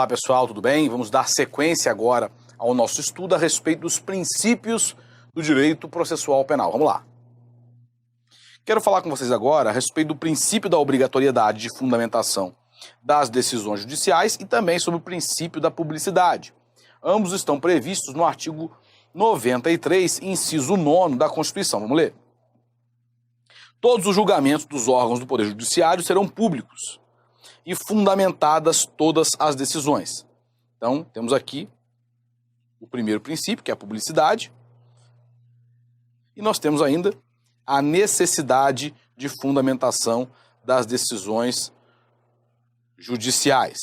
Olá pessoal, tudo bem? Vamos dar sequência agora ao nosso estudo a respeito dos princípios do direito processual penal. Vamos lá. Quero falar com vocês agora a respeito do princípio da obrigatoriedade de fundamentação das decisões judiciais e também sobre o princípio da publicidade. Ambos estão previstos no artigo 93, inciso 9 da Constituição. Vamos ler. Todos os julgamentos dos órgãos do Poder Judiciário serão públicos e fundamentadas todas as decisões. Então, temos aqui o primeiro princípio, que é a publicidade, e nós temos ainda a necessidade de fundamentação das decisões judiciais,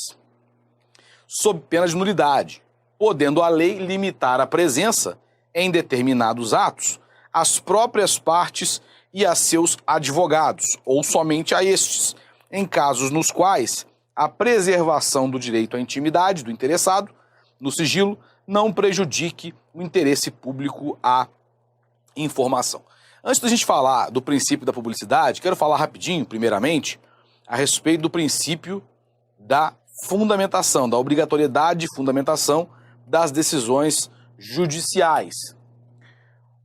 sob pena de nulidade, podendo a lei limitar a presença em determinados atos às próprias partes e a seus advogados, ou somente a estes, em casos nos quais a preservação do direito à intimidade do interessado no sigilo não prejudique o interesse público à informação. Antes da gente falar do princípio da publicidade, quero falar rapidinho, primeiramente, a respeito do princípio da fundamentação, da obrigatoriedade de fundamentação das decisões judiciais.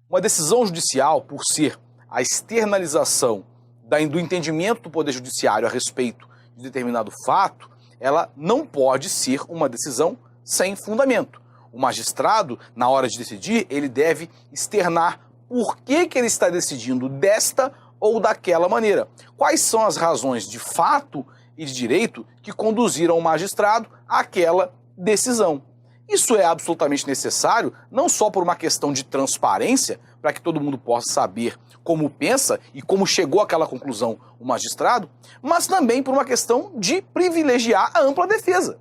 Uma decisão judicial, por ser a externalização do entendimento do Poder Judiciário a respeito de determinado fato, ela não pode ser uma decisão sem fundamento. O magistrado, na hora de decidir, ele deve externar por que ele está decidindo desta ou daquela maneira. Quais são as razões de fato e de direito que conduziram o magistrado àquela decisão. Isso é absolutamente necessário, não só por uma questão de transparência, para que todo mundo possa saber como pensa e como chegou àquela conclusão o magistrado, mas também por uma questão de privilegiar a ampla defesa.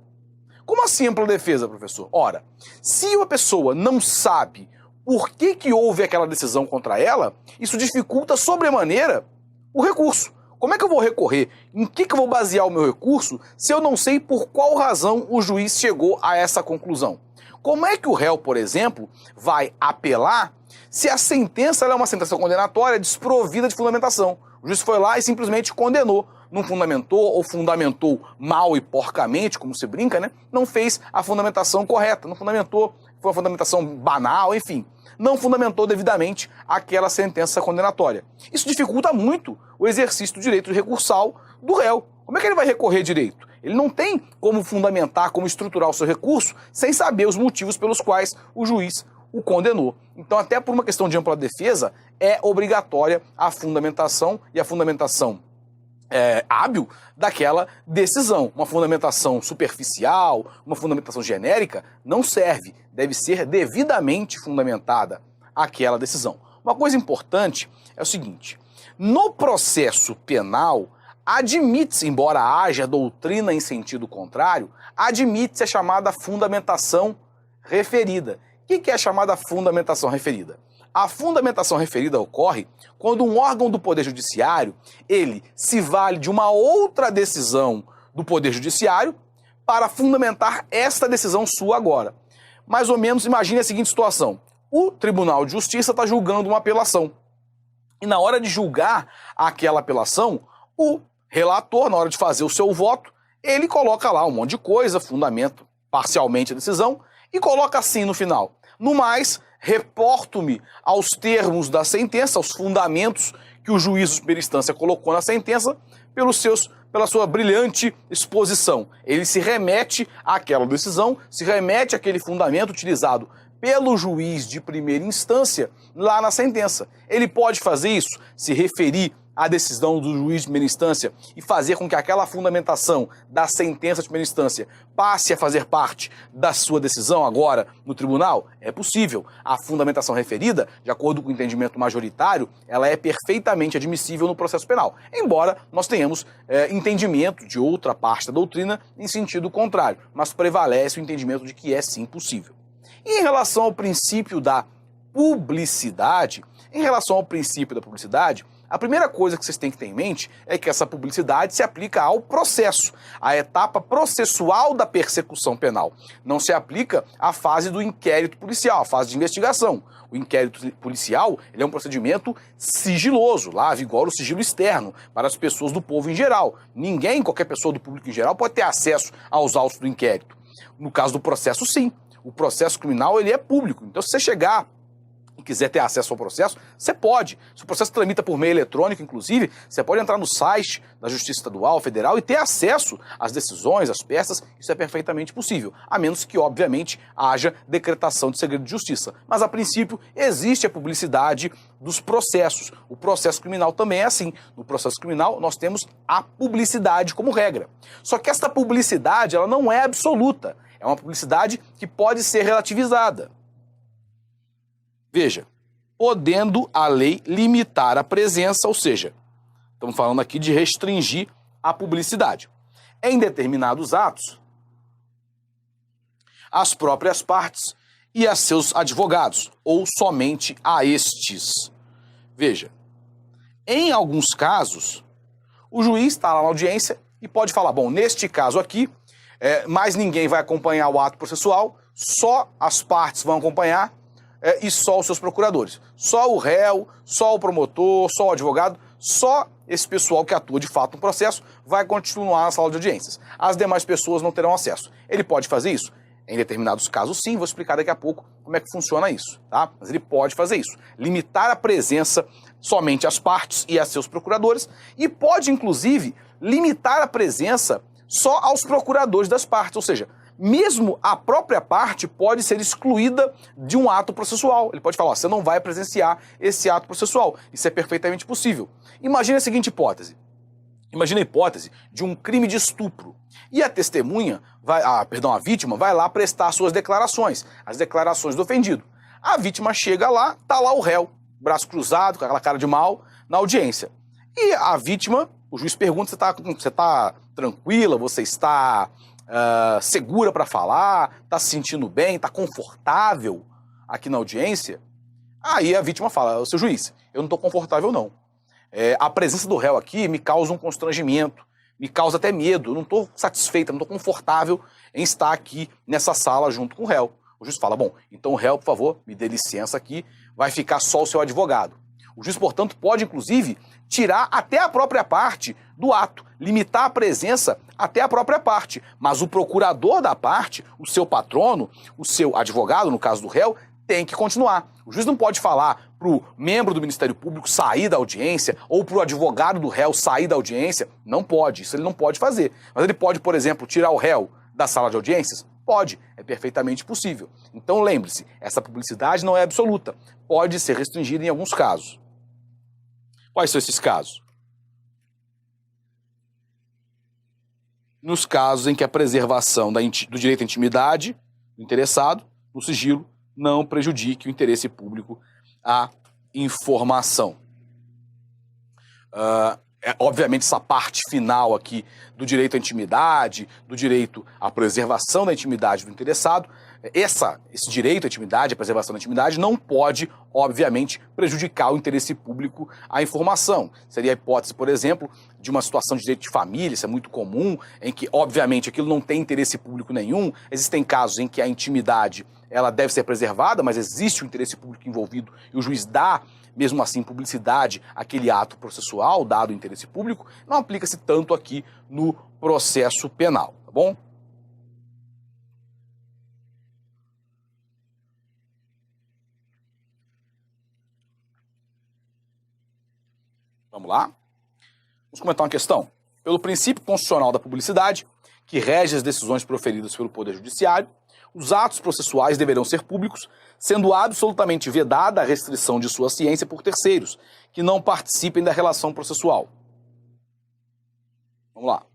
Como assim ampla defesa, professor? Ora, se uma pessoa não sabe por que houve aquela decisão contra ela, isso dificulta sobremaneira o recurso. Como é que eu vou recorrer? Em que eu vou basear o meu recurso se eu não sei por qual razão o juiz chegou a essa conclusão? Como é que o réu, por exemplo, vai apelar se a sentença é uma sentença condenatória desprovida de fundamentação? O juiz foi lá e simplesmente condenou. Não fundamentou ou fundamentou mal e porcamente, como se brinca, né? Não fez a fundamentação correta, não fundamentou, foi uma fundamentação banal, enfim. Não fundamentou devidamente aquela sentença condenatória. Isso dificulta muito o exercício do direito recursal do réu. Como é que ele vai recorrer direito? Ele não tem como fundamentar, como estruturar o seu recurso sem saber os motivos pelos quais o juiz o condenou. Então, até por uma questão de ampla defesa, é obrigatória a fundamentação e a fundamentação hábil daquela decisão. Uma fundamentação superficial, uma fundamentação genérica, não serve. Deve ser devidamente fundamentada aquela decisão. Uma coisa importante é o seguinte: no processo penal, admite-se, embora haja doutrina em sentido contrário, admite-se a chamada fundamentação referida. O que é a chamada fundamentação referida? A fundamentação referida ocorre quando um órgão do Poder Judiciário, ele se vale de uma outra decisão do Poder Judiciário para fundamentar esta decisão sua agora. Mais ou menos, imagine a seguinte situação. O Tribunal de Justiça está julgando uma apelação. E na hora de julgar aquela apelação, o relator, na hora de fazer o seu voto, ele coloca lá um monte de coisa, fundamenta parcialmente a decisão e coloca assim no final: no mais, reporto-me aos termos da sentença, aos fundamentos que o juiz de primeira instância colocou na sentença, pela sua brilhante exposição. Ele se remete àquela decisão, se remete àquele fundamento utilizado pelo juiz de primeira instância lá na sentença. Ele pode fazer isso, se referir à decisão do juiz de primeira instância e fazer com que aquela fundamentação da sentença de primeira instância passe a fazer parte da sua decisão agora no tribunal? É possível. A fundamentação referida, de acordo com o entendimento majoritário, ela é perfeitamente admissível no processo penal, embora nós tenhamos entendimento de outra parte da doutrina em sentido contrário, mas prevalece o entendimento de que é sim possível. E em relação ao princípio da publicidade, a primeira coisa que vocês têm que ter em mente é que essa publicidade se aplica ao processo, à etapa processual da persecução penal. Não se aplica à fase do inquérito policial, à fase de investigação. O inquérito policial ele é um procedimento sigiloso, lá vigora o sigilo externo para as pessoas do povo em geral. Ninguém, qualquer pessoa do público em geral, pode ter acesso aos autos do inquérito. No caso do processo, sim. O processo criminal, ele é público. Então, se você chegar e quiser ter acesso ao processo, você pode. Se o processo tramita por meio eletrônico, inclusive, você pode entrar no site da Justiça Estadual, Federal e ter acesso às decisões, às peças. Isso é perfeitamente possível, a menos que, obviamente, haja decretação de segredo de justiça. Mas, a princípio, existe a publicidade dos processos. O processo criminal também é assim. No processo criminal, nós temos a publicidade como regra. Só que essa publicidade, ela não é absoluta. É uma publicidade que pode ser relativizada. Veja, podendo a lei limitar a presença, ou seja, estamos falando aqui de restringir a publicidade. Em determinados atos, as próprias partes e a seus advogados, ou somente a estes. Veja, em alguns casos, o juiz está lá na audiência e pode falar, bom, neste caso aqui, mais ninguém vai acompanhar o ato processual, só as partes vão acompanhar, e só os seus procuradores. Só o réu, só o promotor, só o advogado, só esse pessoal que atua de fato no processo vai continuar na sala de audiências. As demais pessoas não terão acesso. Ele pode fazer isso? Em determinados casos, sim. Vou explicar daqui a pouco como é que funciona isso, tá? Mas ele pode fazer isso. Limitar a presença somente às partes e a seus procuradores e pode, inclusive, limitar a presença só aos procuradores das partes, ou seja, mesmo a própria parte pode ser excluída de um ato processual. Ele pode falar, ó, você não vai presenciar esse ato processual. Isso é perfeitamente possível. Imagine a seguinte hipótese. Imagine a hipótese de um crime de estupro. E a testemunha, a vítima, vai lá prestar suas declarações, as declarações do ofendido. A vítima chega lá, tá lá o réu, braço cruzado, com aquela cara de mal, na audiência. E a vítima, o juiz pergunta, você tá tranquila, você está segura para falar, está se sentindo bem, está confortável aqui na audiência? Aí a vítima fala, seu juiz, eu não estou confortável não. A presença do réu aqui me causa um constrangimento, me causa até medo, eu não estou satisfeita, não estou confortável em estar aqui nessa sala junto com o réu. O juiz fala, bom, então o réu, por favor, me dê licença aqui, vai ficar só o seu advogado. O juiz, portanto, pode, inclusive, tirar até a própria parte do ato, limitar a presença até a própria parte. Mas o procurador da parte, o seu patrono, o seu advogado, no caso do réu, tem que continuar. O juiz não pode falar para o membro do Ministério Público sair da audiência ou para o advogado do réu sair da audiência. Não pode, isso ele não pode fazer. Mas ele pode, por exemplo, tirar o réu da sala de audiências? Pode, é perfeitamente possível. Então lembre-se, essa publicidade não é absoluta, pode ser restringida em alguns casos. Quais são esses casos? Nos casos em que a preservação do direito à intimidade do interessado, no sigilo, não prejudique o interesse público à informação. Obviamente, essa parte final aqui do direito à intimidade, do direito à preservação da intimidade do interessado, esse direito à intimidade, à preservação da intimidade, não pode, obviamente, prejudicar o interesse público à informação. Seria a hipótese, por exemplo, de uma situação de direito de família, isso é muito comum, em que, obviamente, aquilo não tem interesse público nenhum. Existem casos em que a intimidade ela deve ser preservada, mas existe o interesse público envolvido e o juiz dá, mesmo assim, publicidade àquele ato processual, dado o interesse público. Não aplica-se tanto aqui no processo penal, tá bom? Vamos lá? Vamos comentar uma questão. Pelo princípio constitucional da publicidade, que rege as decisões proferidas pelo Poder Judiciário, os atos processuais deverão ser públicos, sendo absolutamente vedada a restrição de sua ciência por terceiros, que não participem da relação processual. Vamos lá.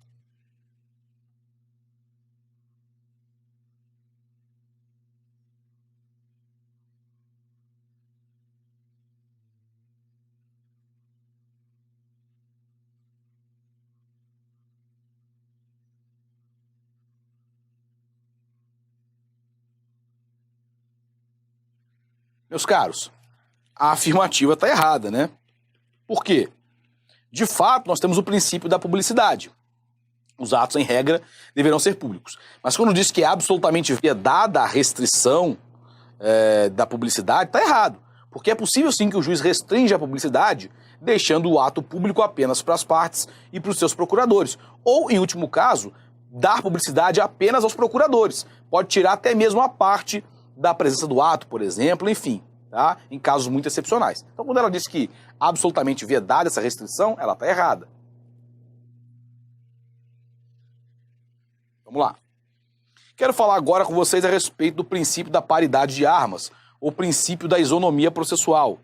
Meus caros, a afirmativa está errada, né? Por quê? De fato, nós temos o princípio da publicidade. Os atos, em regra, deverão ser públicos. Mas quando diz que é absolutamente vedada a restrição da publicidade, está errado. Porque é possível, sim, que o juiz restrinja a publicidade, deixando o ato público apenas para as partes e para os seus procuradores. Ou, em último caso, dar publicidade apenas aos procuradores, pode tirar até mesmo a parte da presença do ato, por exemplo, enfim, tá? Em casos muito excepcionais. Então, quando ela diz que absolutamente vedada essa restrição, ela está errada. Vamos lá. Quero falar agora com vocês a respeito do princípio da paridade de armas, ou princípio da isonomia processual,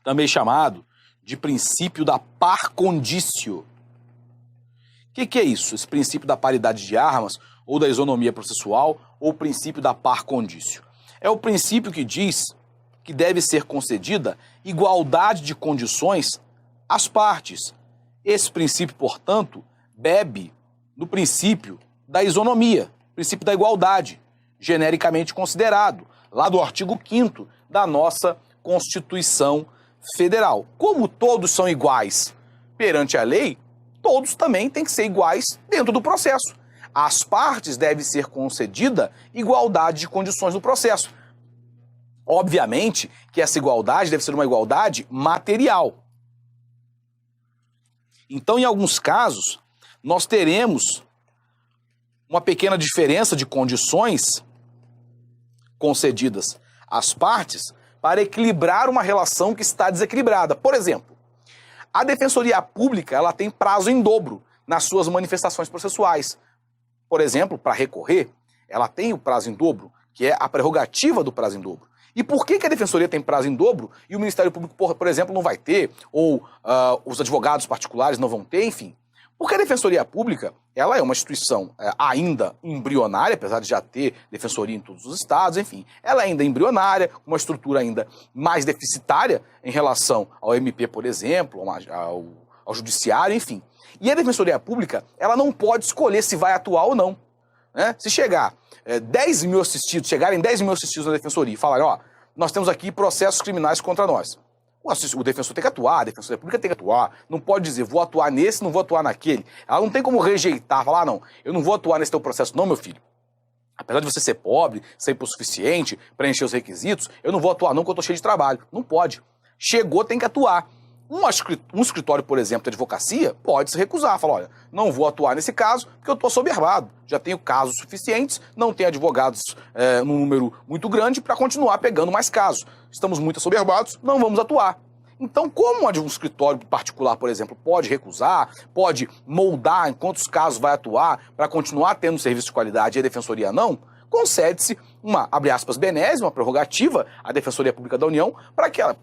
também chamado de princípio da par condicio. O que é isso? Esse princípio da paridade de armas, ou da isonomia processual, ou princípio da par condicio? É o princípio que diz que deve ser concedida igualdade de condições às partes. Esse princípio, portanto, bebe no princípio da isonomia, princípio da igualdade, genericamente considerado, lá do artigo 5º da nossa Constituição Federal. Como todos são iguais perante a lei, todos também têm que ser iguais dentro do processo. Às partes deve ser concedida igualdade de condições no processo. Obviamente que essa igualdade deve ser uma igualdade material. Então, em alguns casos, nós teremos uma pequena diferença de condições concedidas às partes para equilibrar uma relação que está desequilibrada. Por exemplo, a Defensoria Pública ela tem prazo em dobro nas suas manifestações processuais. Por exemplo, para recorrer, ela tem o prazo em dobro, que é a prerrogativa do prazo em dobro. E por que a Defensoria tem prazo em dobro e o Ministério Público, por exemplo, não vai ter, ou os advogados particulares não vão ter, enfim? Porque a Defensoria Pública, ela é uma instituição ainda embrionária, apesar de já ter defensoria em todos os estados, enfim. Ela é ainda embrionária, uma estrutura ainda mais deficitária em relação ao MP, por exemplo, ao Judiciário, enfim. E a Defensoria Pública, ela não pode escolher se vai atuar ou não, né? Se chegar 10 mil assistidos, chegarem 10 mil assistidos na Defensoria e falarem, ó, nós temos aqui processos criminais contra nós. O defensor tem que atuar, a Defensoria Pública tem que atuar, não pode dizer, vou atuar nesse, não vou atuar naquele. Ela não tem como rejeitar, falar, não, eu não vou atuar nesse teu processo não, meu filho. Apesar de você ser pobre, ser hipossuficiente, preencher os requisitos, eu não vou atuar não, porque eu tô cheio de trabalho. Não pode. Chegou, tem que atuar. Um escritório, por exemplo, de advocacia, pode se recusar, falar, olha, não vou atuar nesse caso, porque eu estou soberbado, já tenho casos suficientes, não tenho advogados num número muito grande para continuar pegando mais casos. Estamos muito assoberbados, não vamos atuar. Então, como um escritório particular, por exemplo, pode recusar, pode moldar em quantos casos vai atuar para continuar tendo serviço de qualidade e a Defensoria não, concede-se uma, abre aspas, benese, uma prerrogativa à Defensoria Pública da União para que ela,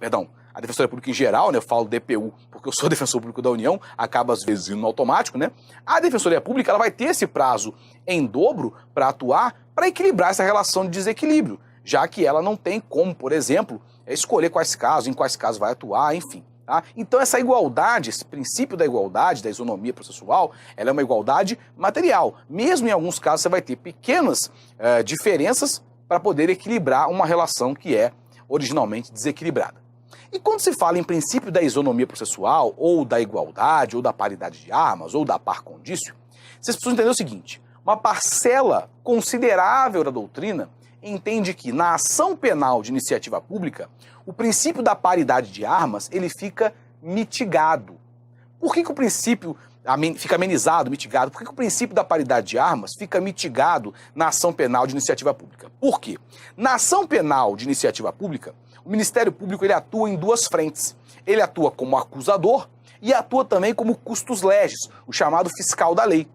a Defensoria Pública em geral, né, eu falo DPU porque eu sou defensor público da União, acaba às vezes indo no automático, né? A Defensoria Pública ela vai ter esse prazo em dobro para atuar, para equilibrar essa relação de desequilíbrio, já que ela não tem como, por exemplo, escolher quais casos, em quais casos vai atuar, enfim. Tá? Então essa igualdade, esse princípio da igualdade, da isonomia processual, ela é uma igualdade material. Mesmo em alguns casos você vai ter pequenas diferenças para poder equilibrar uma relação que é originalmente desequilibrada. E quando se fala em princípio da isonomia processual, ou da igualdade, ou da paridade de armas, ou da par condicio, vocês precisam entender o seguinte, uma parcela considerável da doutrina entende que na ação penal de iniciativa pública, o princípio da paridade de armas, ele fica mitigado. Por que o princípio fica amenizado, mitigado? Por que o princípio da paridade de armas fica mitigado na ação penal de iniciativa pública? Por quê? Na ação penal de iniciativa pública, o Ministério Público ele atua em duas frentes. Ele atua como acusador e atua também como custos legis, o chamado fiscal da lei.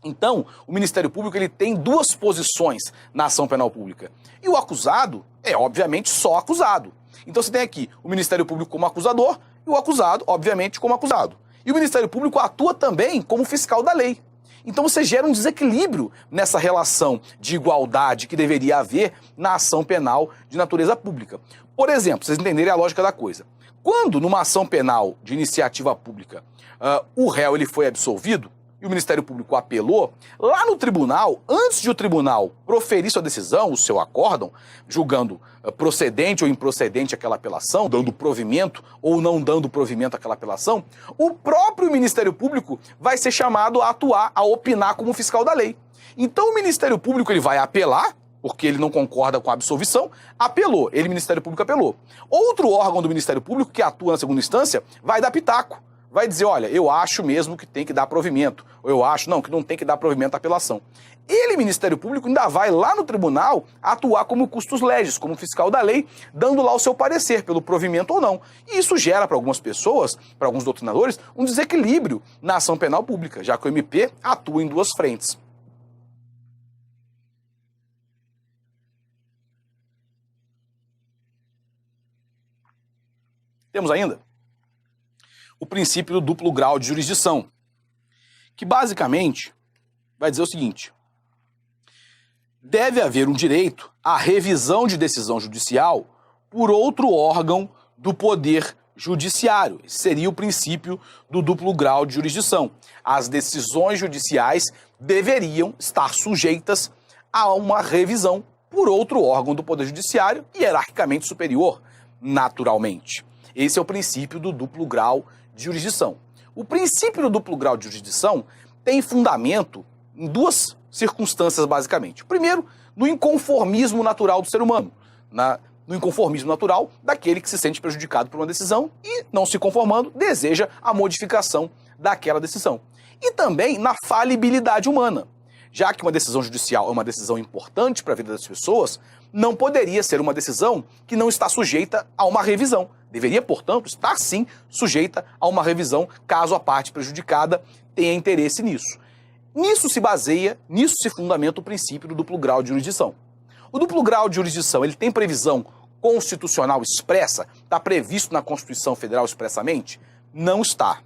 Então, o Ministério Público ele tem duas posições na ação penal pública. E o acusado é, obviamente, só acusado. Então você tem aqui o Ministério Público como acusador e o acusado, obviamente, como acusado. E o Ministério Público atua também como fiscal da lei. Então você gera um desequilíbrio nessa relação de igualdade que deveria haver na ação penal de natureza pública. Por exemplo, pra vocês entenderem a lógica da coisa. Quando, numa ação penal de iniciativa pública, o réu ele foi absolvido, e o Ministério Público apelou, lá no tribunal, antes de o tribunal proferir sua decisão, o seu acórdão, julgando procedente ou improcedente aquela apelação, dando provimento ou não dando provimento àquela apelação, o próprio Ministério Público vai ser chamado a atuar, a opinar como fiscal da lei. Então o Ministério Público ele vai apelar, porque ele não concorda com a absolvição, apelou, ele, Ministério Público, apelou. Outro órgão do Ministério Público, que atua na segunda instância, vai dar pitaco. vai dizer, olha, eu acho mesmo que tem que dar provimento, ou eu acho, não, que não tem que dar provimento à apelação. Ele, Ministério Público, ainda vai lá no tribunal atuar como custos legis, como fiscal da lei, dando lá o seu parecer pelo provimento ou não. E isso gera para algumas pessoas, para alguns doutrinadores, um desequilíbrio na ação penal pública, já que o MP atua em duas frentes. Temos ainda o princípio do duplo grau de jurisdição, que basicamente vai dizer o seguinte: deve haver um direito à revisão de decisão judicial por outro órgão do Poder Judiciário. Esse seria o princípio do duplo grau de jurisdição. As decisões judiciais deveriam estar sujeitas a uma revisão por outro órgão do Poder Judiciário, hierarquicamente superior, naturalmente. Esse é o princípio do duplo grau de jurisdição. O princípio do duplo grau de jurisdição tem fundamento em duas circunstâncias, basicamente. Primeiro, no inconformismo natural do ser humano, no inconformismo natural daquele que se sente prejudicado por uma decisão e, não se conformando, deseja a modificação daquela decisão. E também na falibilidade humana. Já que uma decisão judicial é uma decisão importante para a vida das pessoas, não poderia ser uma decisão que não está sujeita a uma revisão. Deveria, portanto, estar sim sujeita a uma revisão caso a parte prejudicada tenha interesse nisso. Nisso se fundamenta o princípio do duplo grau de jurisdição. O duplo grau de jurisdição, ele tem previsão constitucional expressa? Está previsto na Constituição Federal expressamente? Não está.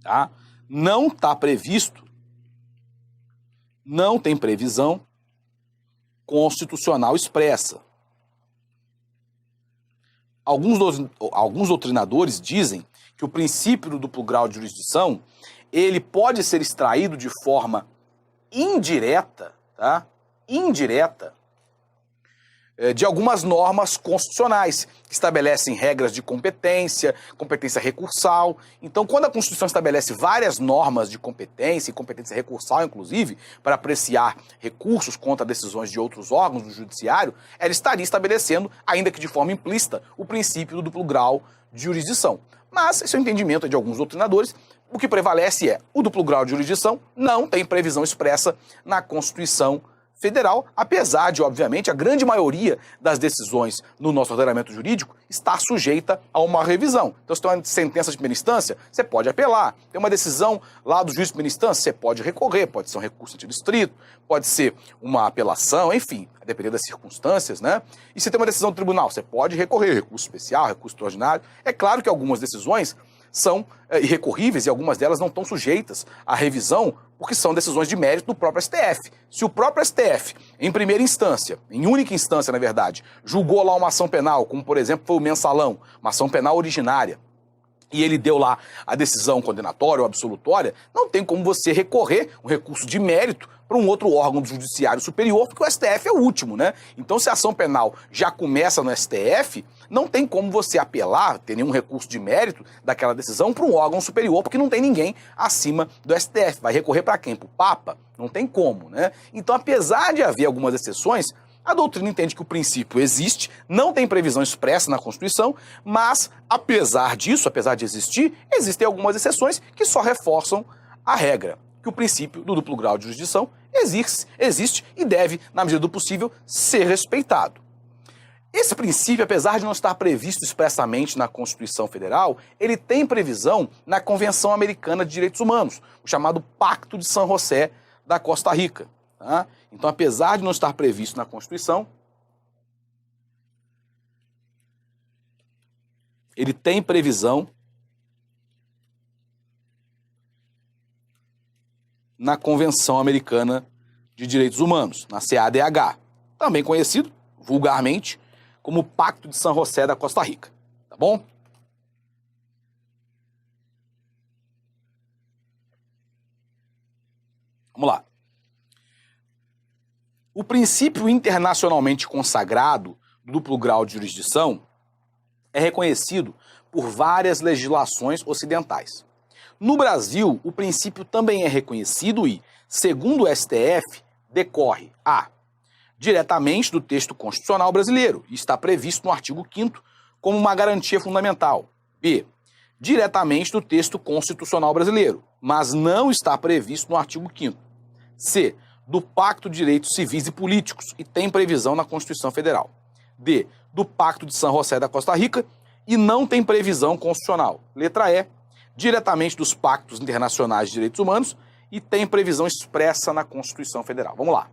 Tá? Não está previsto. Não tem previsão constitucional expressa. Alguns doutrinadores dizem que o princípio do duplo grau de jurisdição, ele pode ser extraído de forma indireta, tá? Indireta, de algumas normas constitucionais, que estabelecem regras de competência recursal. Então, quando a Constituição estabelece várias normas de competência, e competência recursal, inclusive, para apreciar recursos contra decisões de outros órgãos do judiciário, ela estaria estabelecendo, ainda que de forma implícita, o princípio do duplo grau de jurisdição. Mas, esse é o entendimento de alguns doutrinadores. O que prevalece é o duplo grau de jurisdição não tem previsão expressa na Constituição Federal, apesar de, obviamente, a grande maioria das decisões no nosso ordenamento jurídico está sujeita a uma revisão. Então, se tem uma sentença de primeira instância, você pode apelar. Tem uma decisão lá do juiz de primeira instância, você pode recorrer, pode ser um recurso antidistrito, pode ser uma apelação, enfim, a depender das circunstâncias, né? E se tem uma decisão do tribunal, você pode recorrer, recurso especial, recurso extraordinário. É claro que algumas decisões são irrecorríveis e algumas delas não estão sujeitas à revisão porque são decisões de mérito do próprio STF. Se o próprio STF, em primeira instância, em única instância, na verdade, julgou lá uma ação penal, como por exemplo foi o mensalão, uma ação penal originária, e ele deu lá a decisão condenatória ou absolutória, não tem como você recorrer um recurso de mérito para um outro órgão do judiciário superior, porque o STF é o último, né? Então, se a ação penal já começa no STF, não tem como você apelar, ter nenhum recurso de mérito daquela decisão para um órgão superior, porque não tem ninguém acima do STF. Vai recorrer para quem? Para o Papa? Não tem como, né? Então, apesar de haver algumas exceções, a doutrina entende que o princípio existe, não tem previsão expressa na Constituição, mas, apesar disso, apesar de existir, existem algumas exceções que só reforçam a regra, que o princípio do duplo grau de jurisdição existe e deve, na medida do possível, ser respeitado. Esse princípio, apesar de não estar previsto expressamente na Constituição Federal, ele tem previsão na Convenção Americana de Direitos Humanos, o chamado Pacto de San José da Costa Rica. Tá? Então, apesar de não estar previsto na Constituição, ele tem previsão na Convenção Americana de Direitos Humanos, na CADH, também conhecido vulgarmente como Pacto de San José da Costa Rica. Tá bom? Vamos lá. O princípio internacionalmente consagrado do duplo grau de jurisdição é reconhecido por várias legislações ocidentais. No Brasil, o princípio também é reconhecido e, segundo o STF, decorre a. diretamente do texto constitucional brasileiro e está previsto no artigo 5º como uma garantia fundamental. B. diretamente do texto constitucional brasileiro, mas não está previsto no artigo 5º. C. Do Pacto de Direitos Civis e Políticos e tem previsão na Constituição Federal. D. Do Pacto de San José da Costa Rica e não tem previsão constitucional. Letra E. Diretamente dos pactos internacionais de direitos humanos e tem previsão expressa na Constituição Federal. Vamos lá.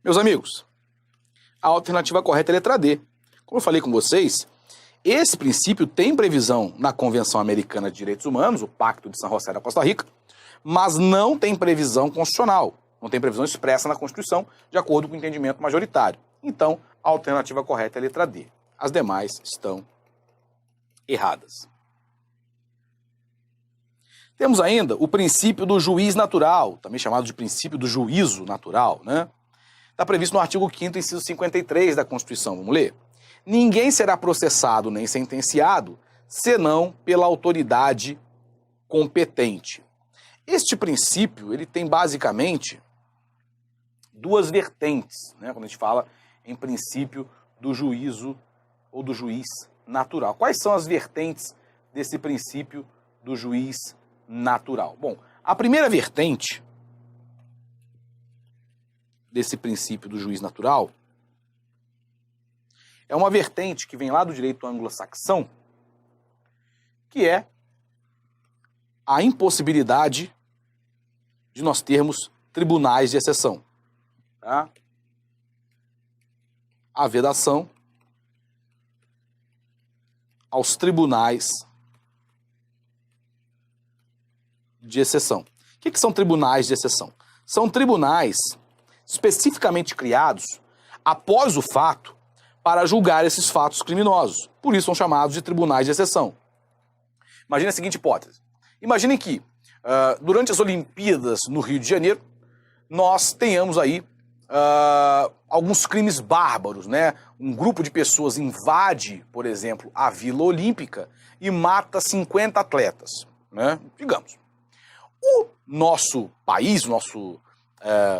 Meus amigos, a alternativa correta é a letra D. Como eu falei com vocês, esse princípio tem previsão na Convenção Americana de Direitos Humanos, o Pacto de San José da Costa Rica, mas não tem previsão constitucional, não tem previsão expressa na Constituição, de acordo com o entendimento majoritário. Então, a alternativa correta é a letra D. As demais estão erradas. Temos ainda o princípio do juiz natural, também chamado de princípio do juízo natural, né? Está previsto no artigo 5º, inciso 53 da Constituição. Vamos ler? Ninguém será processado nem sentenciado, senão pela autoridade competente. Este princípio, ele tem basicamente duas vertentes, né? Quando a gente fala em princípio do juízo ou do juiz natural. Quais são as vertentes desse princípio do juiz natural? Bom, a primeira vertente desse princípio do juiz natural é uma vertente que vem lá do direito anglo-saxão, que é a impossibilidade de nós termos tribunais de exceção. Tá? A vedação aos tribunais de exceção. O que são tribunais de exceção? São tribunais especificamente criados após o fato para julgar esses fatos criminosos. Por isso são chamados de tribunais de exceção. Imagine a seguinte hipótese. Imaginem que, durante as Olimpíadas no Rio de Janeiro, nós tenhamos aí alguns crimes bárbaros, né? Um grupo de pessoas invade, por exemplo, a Vila Olímpica e mata 50 atletas, né? Digamos. O nosso país, o nosso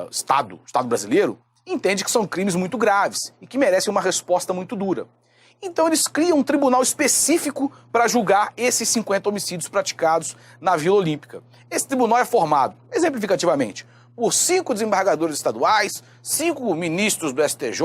Estado brasileiro, entende que são crimes muito graves e que merecem uma resposta muito dura. Então eles criam um tribunal específico para julgar esses 50 homicídios praticados na Vila Olímpica. Esse tribunal é formado, exemplificativamente, por 5 desembargadores estaduais, 5 ministros do STJ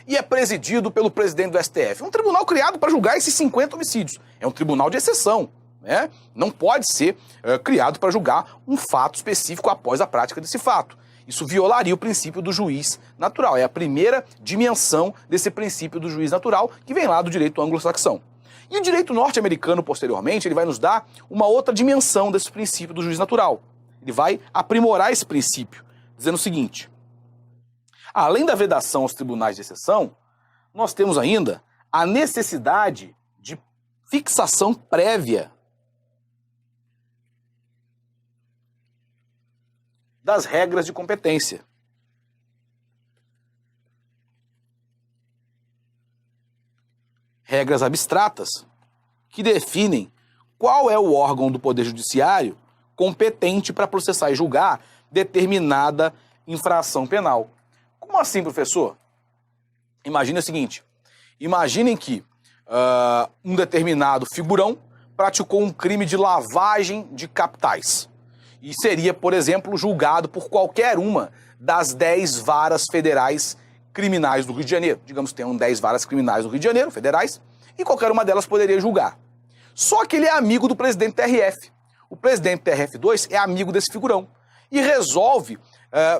e é presidido pelo presidente do STF. É um tribunal criado para julgar esses 50 homicídios. É um tribunal de exceção, né? Não pode ser criado para julgar um fato específico após a prática desse fato. Isso violaria o princípio do juiz natural. É a primeira dimensão desse princípio do juiz natural, que vem lá do direito anglo-saxão. E o direito norte-americano, posteriormente, ele vai nos dar uma outra dimensão desse princípio do juiz natural. Ele vai aprimorar esse princípio, dizendo o seguinte: além da vedação aos tribunais de exceção, nós temos ainda a necessidade de fixação prévia das regras de competência. Regras abstratas que definem qual é o órgão do Poder Judiciário competente para processar e julgar determinada infração penal. Como assim, professor? Imagine o seguinte: imaginem que um determinado figurão praticou um crime de lavagem de capitais e seria, por exemplo, julgado por qualquer uma das 10 varas federais criminais do Rio de Janeiro. Digamos que tenham 10 varas criminais do Rio de Janeiro, federais, e qualquer uma delas poderia julgar. Só que ele é amigo do presidente TRF. O presidente TRF2 é amigo desse figurão e resolve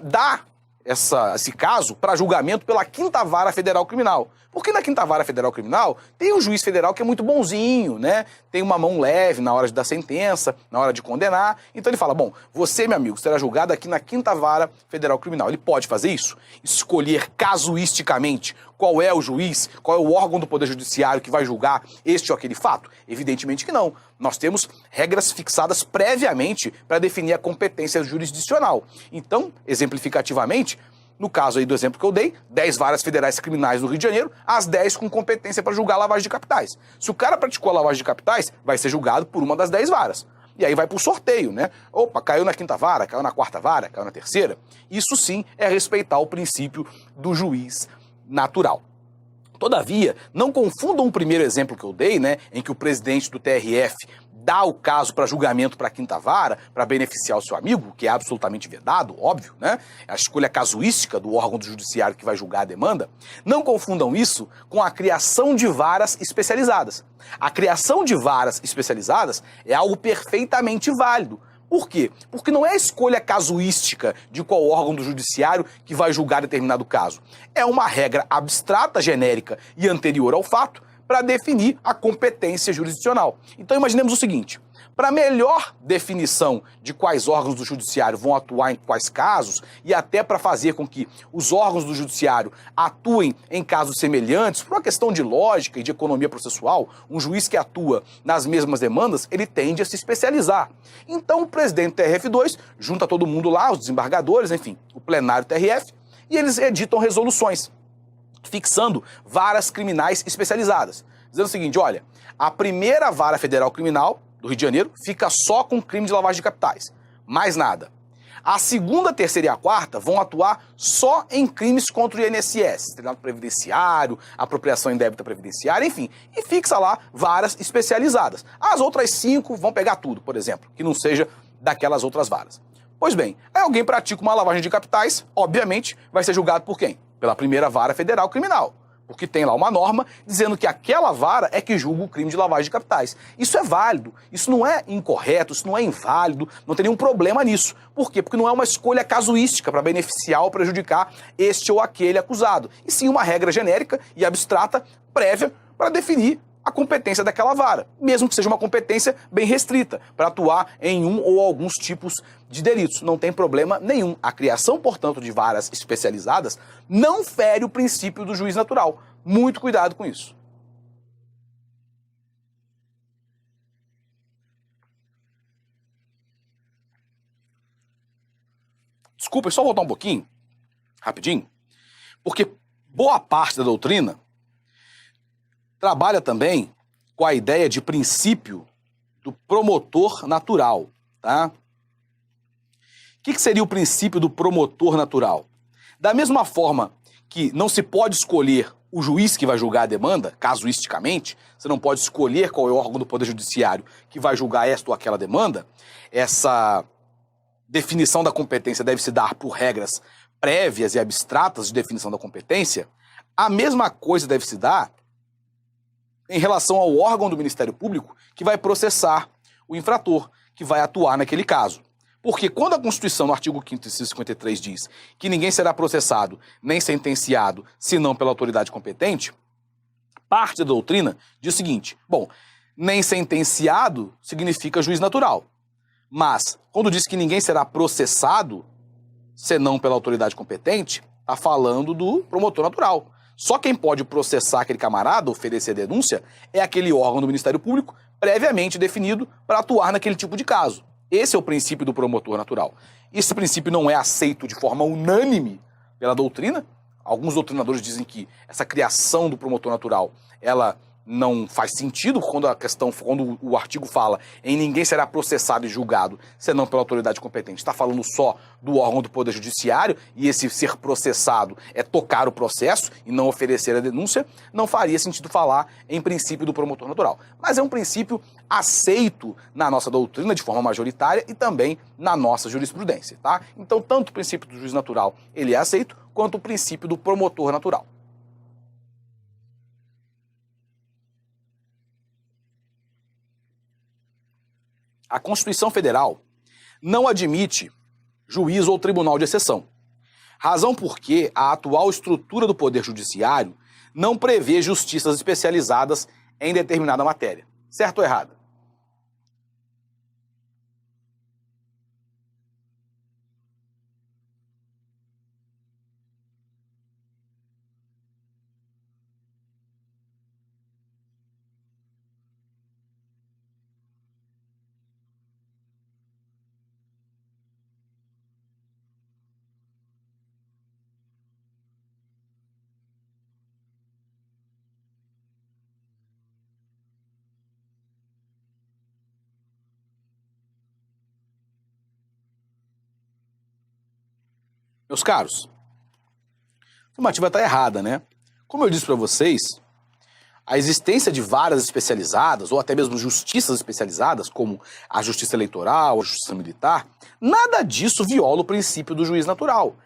dar esse caso para julgamento pela 5ª Vara Federal Criminal. Porque na 5ª Vara Federal Criminal tem um juiz federal que é muito bonzinho, né? Tem uma mão leve na hora de dar sentença, na hora de condenar. Então ele fala: bom, você, meu amigo, será julgado aqui na 5ª Vara Federal Criminal. Ele pode fazer isso? Escolher casuisticamente qual é o juiz, qual é o órgão do Poder Judiciário que vai julgar este ou aquele fato? Evidentemente que não. Nós temos regras fixadas previamente para definir a competência jurisdicional. Então, exemplificativamente, no caso aí do exemplo que eu dei, 10 varas federais criminais do Rio de Janeiro, as 10 com competência para julgar lavagem de capitais. Se o cara praticou a lavagem de capitais, vai ser julgado por uma das 10 varas. E aí vai pro sorteio, né? Opa, caiu na quinta vara, caiu na quarta vara, caiu na terceira. Isso sim é respeitar o princípio do juiz natural. Todavia, não confundam o primeiro exemplo que eu dei, né, em que o presidente do TRF dá o caso para julgamento para a quinta vara, para beneficiar o seu amigo, que é absolutamente vedado, óbvio, né? A escolha casuística do órgão do judiciário que vai julgar a demanda. Não confundam isso com a criação de varas especializadas. A criação de varas especializadas é algo perfeitamente válido. Por quê? Porque não é a escolha casuística de qual órgão do judiciário que vai julgar determinado caso. É uma regra abstrata, genérica e anterior ao fato para definir a competência jurisdicional. Então imaginemos o seguinte: para melhor definição de quais órgãos do judiciário vão atuar em quais casos e até para fazer com que os órgãos do judiciário atuem em casos semelhantes, por uma questão de lógica e de economia processual, um juiz que atua nas mesmas demandas, ele tende a se especializar. Então o presidente do TRF2 junta todo mundo lá, os desembargadores, enfim, o plenário TRF, e eles editam resoluções fixando varas criminais especializadas, dizendo o seguinte: olha, a primeira vara federal criminal do Rio de Janeiro fica só com crime de lavagem de capitais, mais nada. A segunda, a terceira e a quarta vão atuar só em crimes contra o INSS, estelionato previdenciário, apropriação indébita previdenciária, enfim, e fixa lá varas especializadas. As outras 5 vão pegar tudo, por exemplo, que não seja daquelas outras varas. Pois bem, aí alguém pratica uma lavagem de capitais, obviamente vai ser julgado por quem? Pela primeira vara federal criminal, porque tem lá uma norma dizendo que aquela vara é que julga o crime de lavagem de capitais. Isso é válido, isso não é incorreto, isso não é inválido, não tem nenhum problema nisso. Por quê? Porque não é uma escolha casuística para beneficiar ou prejudicar este ou aquele acusado, e sim uma regra genérica e abstrata prévia para definir a competência daquela vara, mesmo que seja uma competência bem restrita, para atuar em um ou alguns tipos de delitos. Não tem problema nenhum. A criação, portanto, de varas especializadas não fere o princípio do juiz natural. Muito cuidado com isso. Desculpa, só voltar um pouquinho, rapidinho, porque boa parte da doutrina trabalha também com a ideia de princípio do promotor natural, tá? O que seria o princípio do promotor natural? Da mesma forma que não se pode escolher o juiz que vai julgar a demanda, casuisticamente, você não pode escolher qual é o órgão do Poder Judiciário que vai julgar esta ou aquela demanda, essa definição da competência deve se dar por regras prévias e abstratas de definição da competência, a mesma coisa deve se dar em relação ao órgão do Ministério Público que vai processar o infrator, que vai atuar naquele caso. Porque quando a Constituição, no artigo 5º, inciso 53, diz que ninguém será processado nem sentenciado senão pela autoridade competente, parte da doutrina diz o seguinte: bom, nem sentenciado significa juiz natural, mas quando diz que ninguém será processado senão pela autoridade competente, está falando do promotor natural. Só quem pode processar aquele camarada, oferecer denúncia, é aquele órgão do Ministério Público previamente definido para atuar naquele tipo de caso. Esse é o princípio do promotor natural. Esse princípio não é aceito de forma unânime pela doutrina. Alguns doutrinadores dizem que essa criação do promotor natural, ela não faz sentido quando o artigo fala em ninguém será processado e julgado, senão pela autoridade competente. Está falando só do órgão do Poder Judiciário, e esse ser processado é tocar o processo e não oferecer a denúncia, não faria sentido falar em princípio do promotor natural. Mas é um princípio aceito na nossa doutrina de forma majoritária e também na nossa jurisprudência, tá? Então, tanto o princípio do juiz natural, ele é aceito, quanto o princípio do promotor natural. A Constituição Federal não admite juiz ou tribunal de exceção, razão porque a atual estrutura do Poder Judiciário não prevê justiças especializadas em determinada matéria. Certo ou errado? Meus caros, a estimativa está errada, né? Como eu disse para vocês, a existência de varas especializadas, ou até mesmo justiças especializadas, como a justiça eleitoral, a justiça militar, nada disso viola o princípio do juiz natural.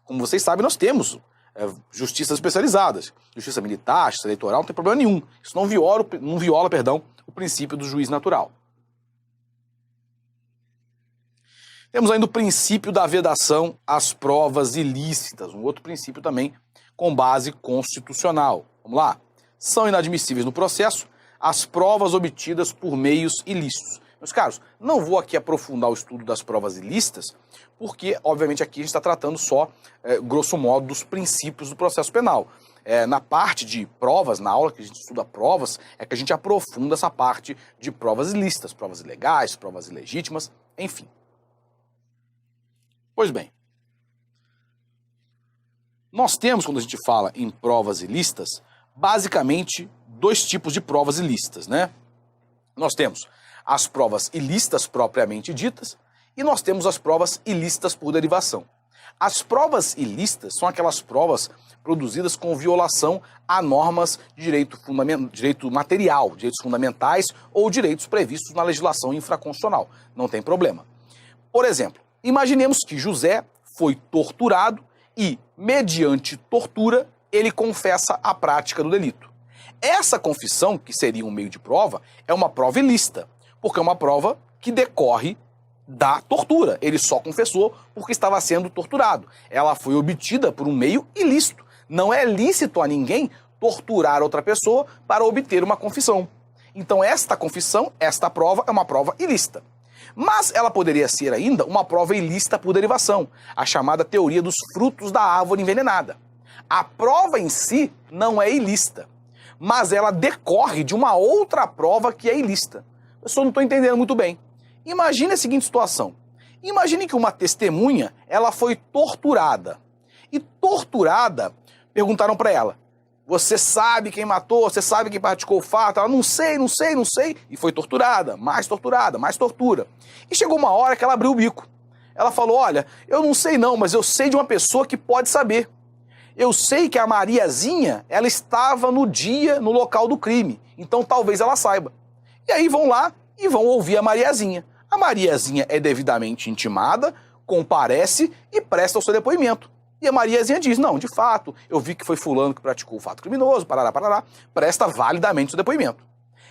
Como vocês sabem, nós temos justiças especializadas. Justiça militar, justiça eleitoral, não tem problema nenhum. Isso não viola, o princípio do juiz natural. Temos ainda o princípio da vedação às provas ilícitas, um outro princípio também com base constitucional. Vamos lá. São inadmissíveis no processo as provas obtidas por meios ilícitos. Meus caros, não vou aqui aprofundar o estudo das provas ilícitas, porque, obviamente, aqui a gente está tratando só, grosso modo, dos princípios do processo penal. Na parte de provas, na aula que a gente estuda provas, é que a gente aprofunda essa parte de provas ilícitas, provas ilegais, provas ilegítimas, enfim. Pois bem, nós temos, quando a gente fala em provas ilícitas, basicamente dois tipos de provas ilícitas, né? Nós temos as provas ilícitas propriamente ditas e nós temos as provas ilícitas por derivação. As provas ilícitas são aquelas provas produzidas com violação a normas de direito material, direitos fundamentais ou direitos previstos na legislação infraconstitucional. Não tem problema. Por exemplo, imaginemos que José foi torturado e, mediante tortura, ele confessa a prática do delito. Essa confissão, que seria um meio de prova, é uma prova ilícita, porque é uma prova que decorre da tortura. Ele só confessou porque estava sendo torturado. Ela foi obtida por um meio ilícito. Não é lícito a ninguém torturar outra pessoa para obter uma confissão. Então esta confissão, esta prova, é uma prova ilícita. Mas ela poderia ser ainda uma prova ilícita por derivação, a chamada teoria dos frutos da árvore envenenada. A prova em si não é ilícita, mas ela decorre de uma outra prova que é ilícita. Eu só não estou entendendo muito bem. Imagine a seguinte situação. Imagine que uma testemunha, ela foi torturada. E torturada, perguntaram para ela, você sabe quem matou? Você sabe quem praticou o fato? Ela, não sei. E foi torturada, mais tortura. E chegou uma hora que ela abriu o bico. Ela falou, olha, eu não sei não, mas eu sei de uma pessoa que pode saber. Eu sei que a Mariazinha, ela estava no dia, no local do crime. Então talvez ela saiba. E aí vão lá e vão ouvir a Mariazinha. A Mariazinha é devidamente intimada, comparece e presta o seu depoimento. E a Mariazinha diz, não, de fato, eu vi que foi fulano que praticou o fato criminoso, parará, presta validamente o seu depoimento.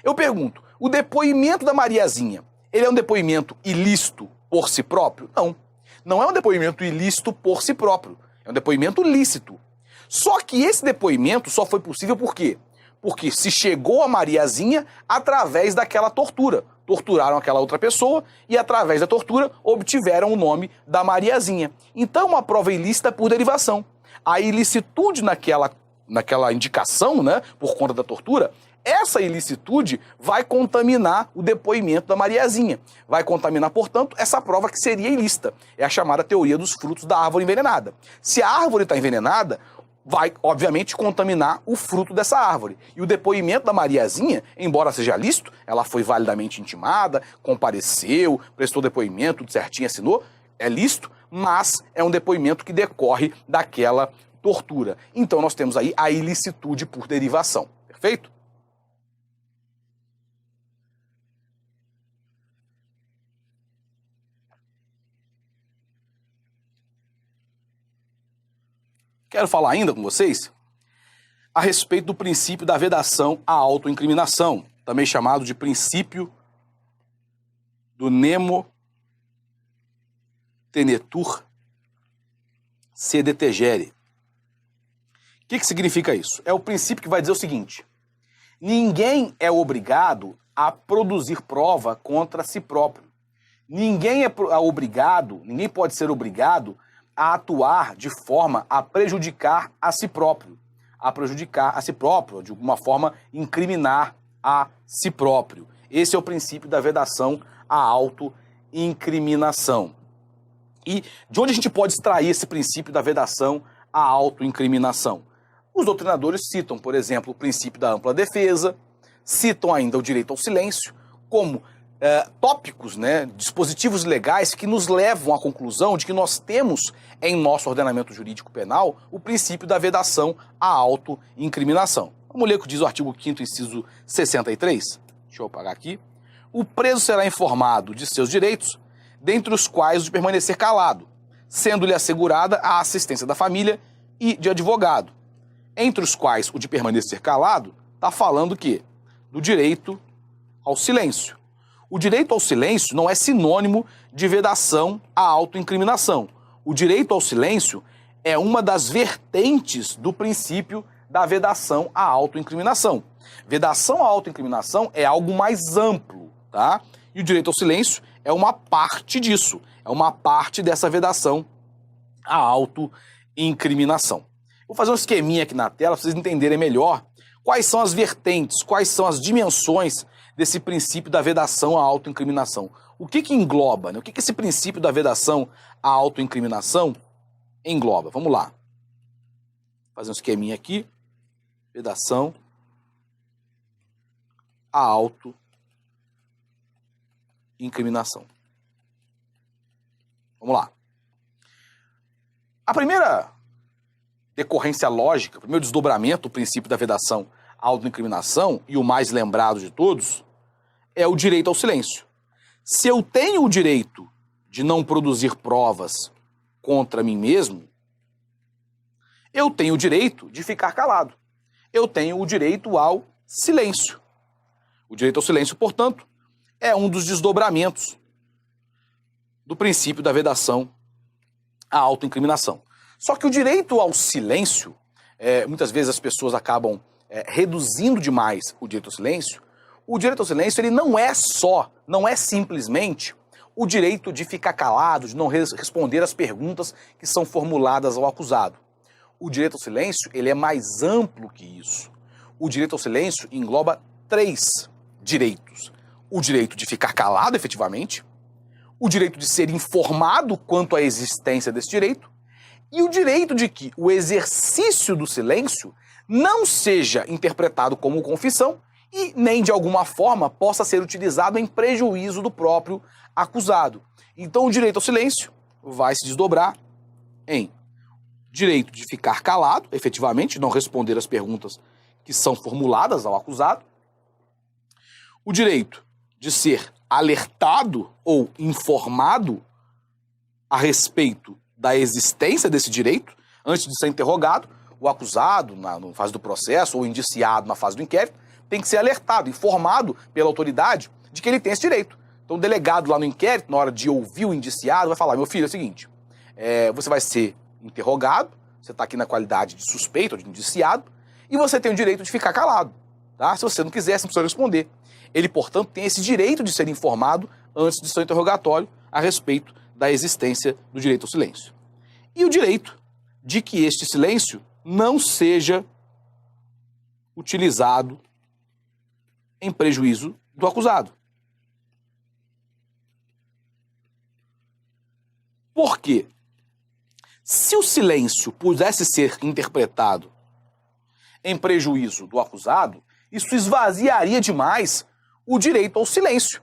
Eu pergunto, o depoimento da Mariazinha, ele é um depoimento ilícito por si próprio? Não. Não é um depoimento ilícito por si próprio. É um depoimento lícito. Só que esse depoimento só foi possível por quê? Porque se chegou a Mariazinha através daquela tortura. Torturaram aquela outra pessoa e, através da tortura, obtiveram o nome da Mariazinha. Então, uma prova ilícita por derivação. A ilicitude naquela indicação, né, por conta da tortura, essa ilicitude vai contaminar o depoimento da Mariazinha. Vai contaminar, portanto, essa prova que seria ilícita. É a chamada teoria dos frutos da árvore envenenada. Se a árvore está envenenada, vai, obviamente, contaminar o fruto dessa árvore. E o depoimento da Mariazinha, embora seja lícito, ela foi validamente intimada, compareceu, prestou depoimento, tudo certinho, assinou, é lícito, mas é um depoimento que decorre daquela tortura. Então nós temos aí a ilicitude por derivação, perfeito? Quero falar ainda com vocês a respeito do princípio da vedação à autoincriminação, também chamado de princípio do nemo tenetur sede tegere. O que significa isso? É o princípio que vai dizer o seguinte: ninguém é obrigado a produzir prova contra si próprio. Ninguém pode ser obrigado a atuar de forma a prejudicar a si próprio. De alguma forma incriminar a si próprio. Esse é o princípio da vedação à autoincriminação. E de onde a gente pode extrair esse princípio da vedação à autoincriminação? Os doutrinadores citam, por exemplo, o princípio da ampla defesa, citam ainda o direito ao silêncio, como tópicos, né, dispositivos legais que nos levam à conclusão de que nós temos em nosso ordenamento jurídico penal o princípio da vedação à autoincriminação. Vamos ler o que diz o artigo 5º, inciso 63. Deixa eu apagar aqui. O preso será informado de seus direitos, dentre os quais o de permanecer calado, sendo-lhe assegurada a assistência da família e de advogado. Entre os quais o de permanecer calado está falando o quê? Do direito ao silêncio. O direito ao silêncio não é sinônimo de vedação à autoincriminação. O direito ao silêncio é uma das vertentes do princípio da vedação à autoincriminação. Vedação à autoincriminação é algo mais amplo, tá? E o direito ao silêncio é uma parte disso, é uma parte dessa vedação à autoincriminação. Vou fazer um esqueminha aqui na tela para vocês entenderem melhor quais são as vertentes, quais são as dimensões desse princípio da vedação à autoincriminação. O que engloba, né? O que esse princípio da vedação à autoincriminação engloba? Vamos lá. Vou fazer um esqueminha aqui. Vedação à autoincriminação. Vamos lá. A primeira decorrência lógica, o primeiro desdobramento do princípio da vedação à autoincriminação, e o mais lembrado de todos, é o direito ao silêncio. Se eu tenho o direito de não produzir provas contra mim mesmo, eu tenho o direito de ficar calado. Eu tenho o direito ao silêncio. O direito ao silêncio, portanto, é um dos desdobramentos do princípio da vedação à autoincriminação. Só que o direito ao silêncio, muitas vezes as pessoas acabam reduzindo demais o direito ao silêncio. O direito ao silêncio, ele não é simplesmente o direito de ficar calado, de não responder às perguntas que são formuladas ao acusado. O direito ao silêncio, ele é mais amplo que isso. O direito ao silêncio engloba 3 direitos. O direito de ficar calado, efetivamente, o direito de ser informado quanto à existência desse direito, e o direito de que o exercício do silêncio não seja interpretado como confissão e nem de alguma forma possa ser utilizado em prejuízo do próprio acusado. Então o direito ao silêncio vai se desdobrar em direito de ficar calado, efetivamente, não responder às perguntas que são formuladas ao acusado, o direito de ser alertado ou informado a respeito da existência desse direito, antes de ser interrogado, o acusado, na fase do processo, ou o indiciado na fase do inquérito, tem que ser alertado, informado pela autoridade de que ele tem esse direito. Então o delegado lá no inquérito, na hora de ouvir o indiciado, vai falar: meu filho, é o seguinte, você vai ser interrogado, você está aqui na qualidade de suspeito ou de indiciado, e você tem o direito de ficar calado, tá? Se você não quiser, você não precisa responder. Ele, portanto, tem esse direito de ser informado antes de seu interrogatório a respeito da existência do direito ao silêncio. E o direito de que este silêncio não seja utilizado em prejuízo do acusado. Por quê? Se o silêncio pudesse ser interpretado em prejuízo do acusado, isso esvaziaria demais o direito ao silêncio.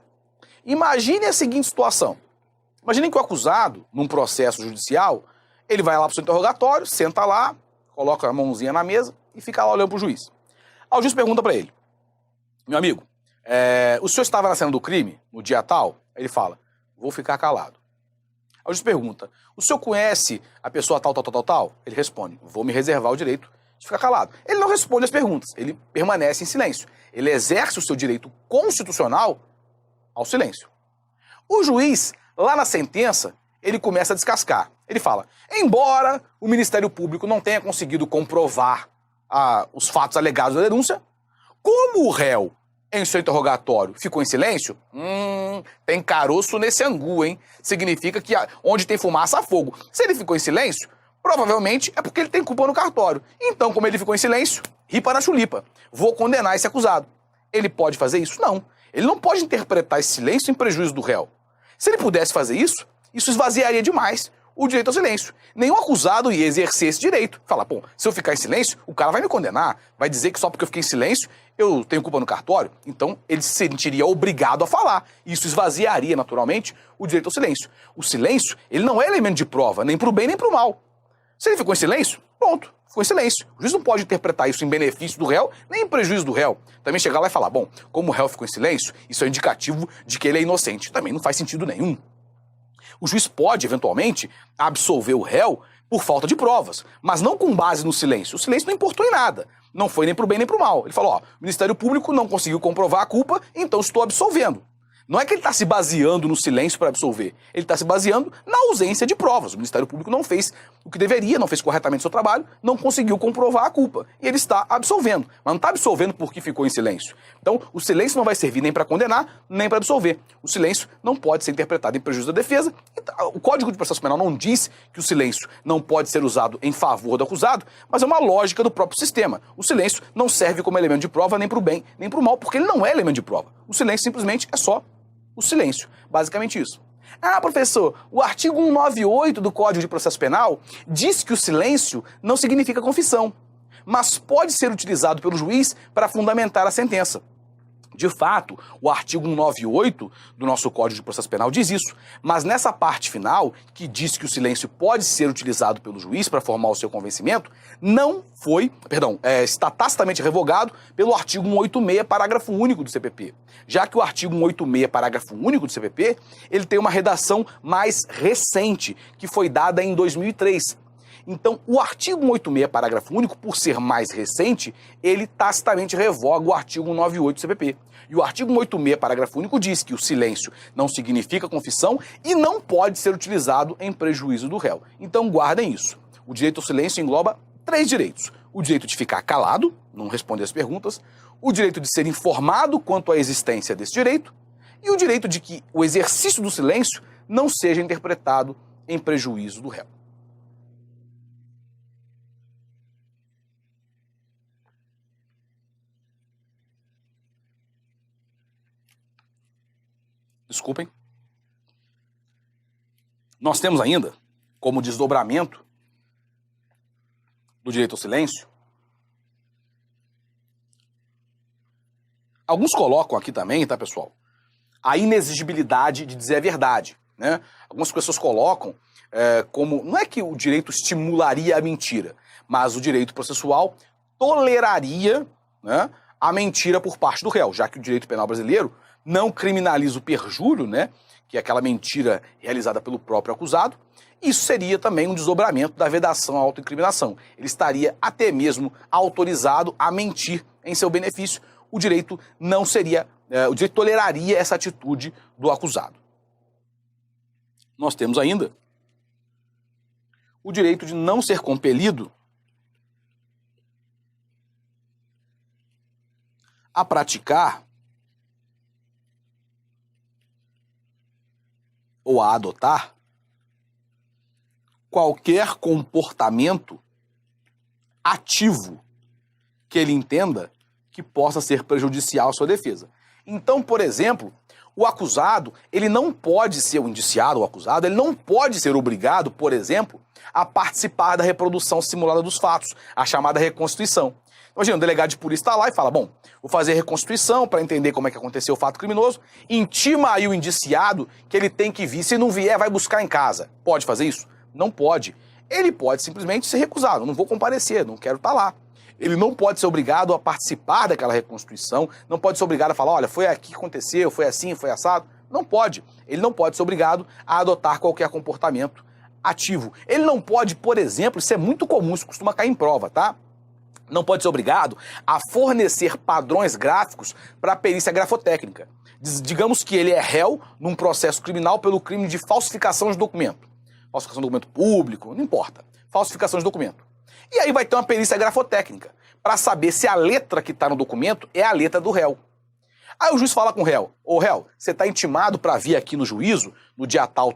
Imagine a seguinte situação. Imagine que o acusado, num processo judicial, ele vai lá para o seu interrogatório, senta lá, coloca a mãozinha na mesa e fica lá olhando para o juiz. Aí o juiz pergunta para ele: meu amigo, o senhor estava na cena do crime, no dia tal? Ele fala: vou ficar calado. Aí o juiz pergunta: o senhor conhece a pessoa tal, tal, tal, tal, tal? Ele responde: vou me reservar o direito de ficar calado. Ele não responde as perguntas, ele permanece em silêncio. Ele exerce o seu direito constitucional ao silêncio. O juiz, lá na sentença, ele começa a descascar. Ele fala: embora o Ministério Público não tenha conseguido comprovar os fatos alegados da denúncia, como o réu, em seu interrogatório, ficou em silêncio, tem caroço nesse angu, hein? Significa que onde tem fumaça há fogo. Se ele ficou em silêncio, provavelmente é porque ele tem culpa no cartório. Então, como ele ficou em silêncio, ripa na chulipa. Vou condenar esse acusado. Ele pode fazer isso? Não. Ele não pode interpretar esse silêncio em prejuízo do réu. Se ele pudesse fazer isso, isso esvaziaria demais o direito ao silêncio. Nenhum acusado ia exercer esse direito. Fala, pô, se eu ficar em silêncio, o cara vai me condenar, vai dizer que só porque eu fiquei em silêncio eu tenho culpa no cartório. Então ele se sentiria obrigado a falar. Isso esvaziaria naturalmente o direito ao silêncio. O silêncio, ele não é elemento de prova, nem pro bem nem pro mal. Se ele ficou em silêncio, pronto, ficou em silêncio. O juiz não pode interpretar isso em benefício do réu, nem em prejuízo do réu. Também chegar lá e falar, bom, como o réu ficou em silêncio, isso é indicativo de que ele é inocente. Também não faz sentido nenhum. O juiz pode, eventualmente, absolver o réu por falta de provas, mas não com base no silêncio. O silêncio não importou em nada. Não foi nem pro bem nem pro mal. Ele falou, ó, o Ministério Público não conseguiu comprovar a culpa, então estou absolvendo. Não é que ele está se baseando no silêncio para absolver. Ele está se baseando na ausência de provas. O Ministério Público não fez o que deveria, não fez corretamente o seu trabalho, não conseguiu comprovar a culpa. E ele está absolvendo. Mas não está absolvendo porque ficou em silêncio. Então, o silêncio não vai servir nem para condenar, nem para absolver. O silêncio não pode ser interpretado em prejuízo da defesa. O Código de Processo Penal não diz que o silêncio não pode ser usado em favor do acusado, mas é uma lógica do próprio sistema. O silêncio não serve como elemento de prova nem para o bem, nem para o mal, porque ele não é elemento de prova. O silêncio simplesmente é só o silêncio. Basicamente isso. Ah, professor, o artigo 198 do Código de Processo Penal diz que o silêncio não significa confissão, mas pode ser utilizado pelo juiz para fundamentar a sentença. De fato, o artigo 198 do nosso Código de Processo Penal diz isso, mas nessa parte final, que diz que o silêncio pode ser utilizado pelo juiz para formar o seu convencimento, está tacitamente revogado pelo artigo 186, parágrafo único do CPP. Já que o artigo 186, parágrafo único do CPP, ele tem uma redação mais recente, que foi dada em 2003. Então, o artigo 186, parágrafo único, por ser mais recente, ele tacitamente revoga o artigo 198 do CPP. E o artigo 186, parágrafo único, diz que o silêncio não significa confissão e não pode ser utilizado em prejuízo do réu. Então, guardem isso. O direito ao silêncio engloba 3 direitos. O direito de ficar calado, não responder as perguntas, o direito de ser informado quanto à existência desse direito e o direito de que o exercício do silêncio não seja interpretado em prejuízo do réu. Desculpem. Nós temos ainda, como desdobramento do direito ao silêncio, alguns colocam aqui também, tá, pessoal, a inexigibilidade de dizer a verdade, né? Algumas pessoas colocam como, não é que o direito estimularia a mentira, mas o direito processual toleraria, né, a mentira por parte do réu, já que o direito penal brasileiro não criminaliza o perjúrio, né, que é aquela mentira realizada pelo próprio acusado. Isso seria também um desdobramento da vedação à autoincriminação. Ele estaria até mesmo autorizado a mentir em seu benefício. O direito não seria, o direito toleraria essa atitude do acusado. Nós temos ainda o direito de não ser compelido a praticar ou a adotar qualquer comportamento ativo que ele entenda que possa ser prejudicial à sua defesa. Então, por exemplo, o acusado, ele não pode ser, o indiciado, o acusado, ele não pode ser obrigado, por exemplo, a participar da reprodução simulada dos fatos, a chamada reconstituição. Imagina, o delegado de polícia está lá e fala, bom, vou fazer a reconstituição para entender como é que aconteceu o fato criminoso, intima aí o indiciado que ele tem que vir, se não vier, vai buscar em casa. Pode fazer isso? Não pode. Ele pode simplesmente ser recusado, não vou comparecer, não quero estar lá. Ele não pode ser obrigado a participar daquela reconstituição, não pode ser obrigado a falar, olha, foi aqui que aconteceu, foi assim, foi assado. Não pode. Ele não pode ser obrigado a adotar qualquer comportamento ativo. Ele não pode, por exemplo, isso é muito comum, isso costuma cair em prova, tá? Não pode ser obrigado a fornecer padrões gráficos para a perícia grafotécnica. Digamos que ele é réu num processo criminal pelo crime de falsificação de documento. Falsificação de documento público, não importa. Falsificação de documento. E aí vai ter uma perícia grafotécnica para saber se a letra que está no documento é a letra do réu. Aí o juiz fala com o réu, ô réu, você está intimado para vir aqui no juízo, no dia tal,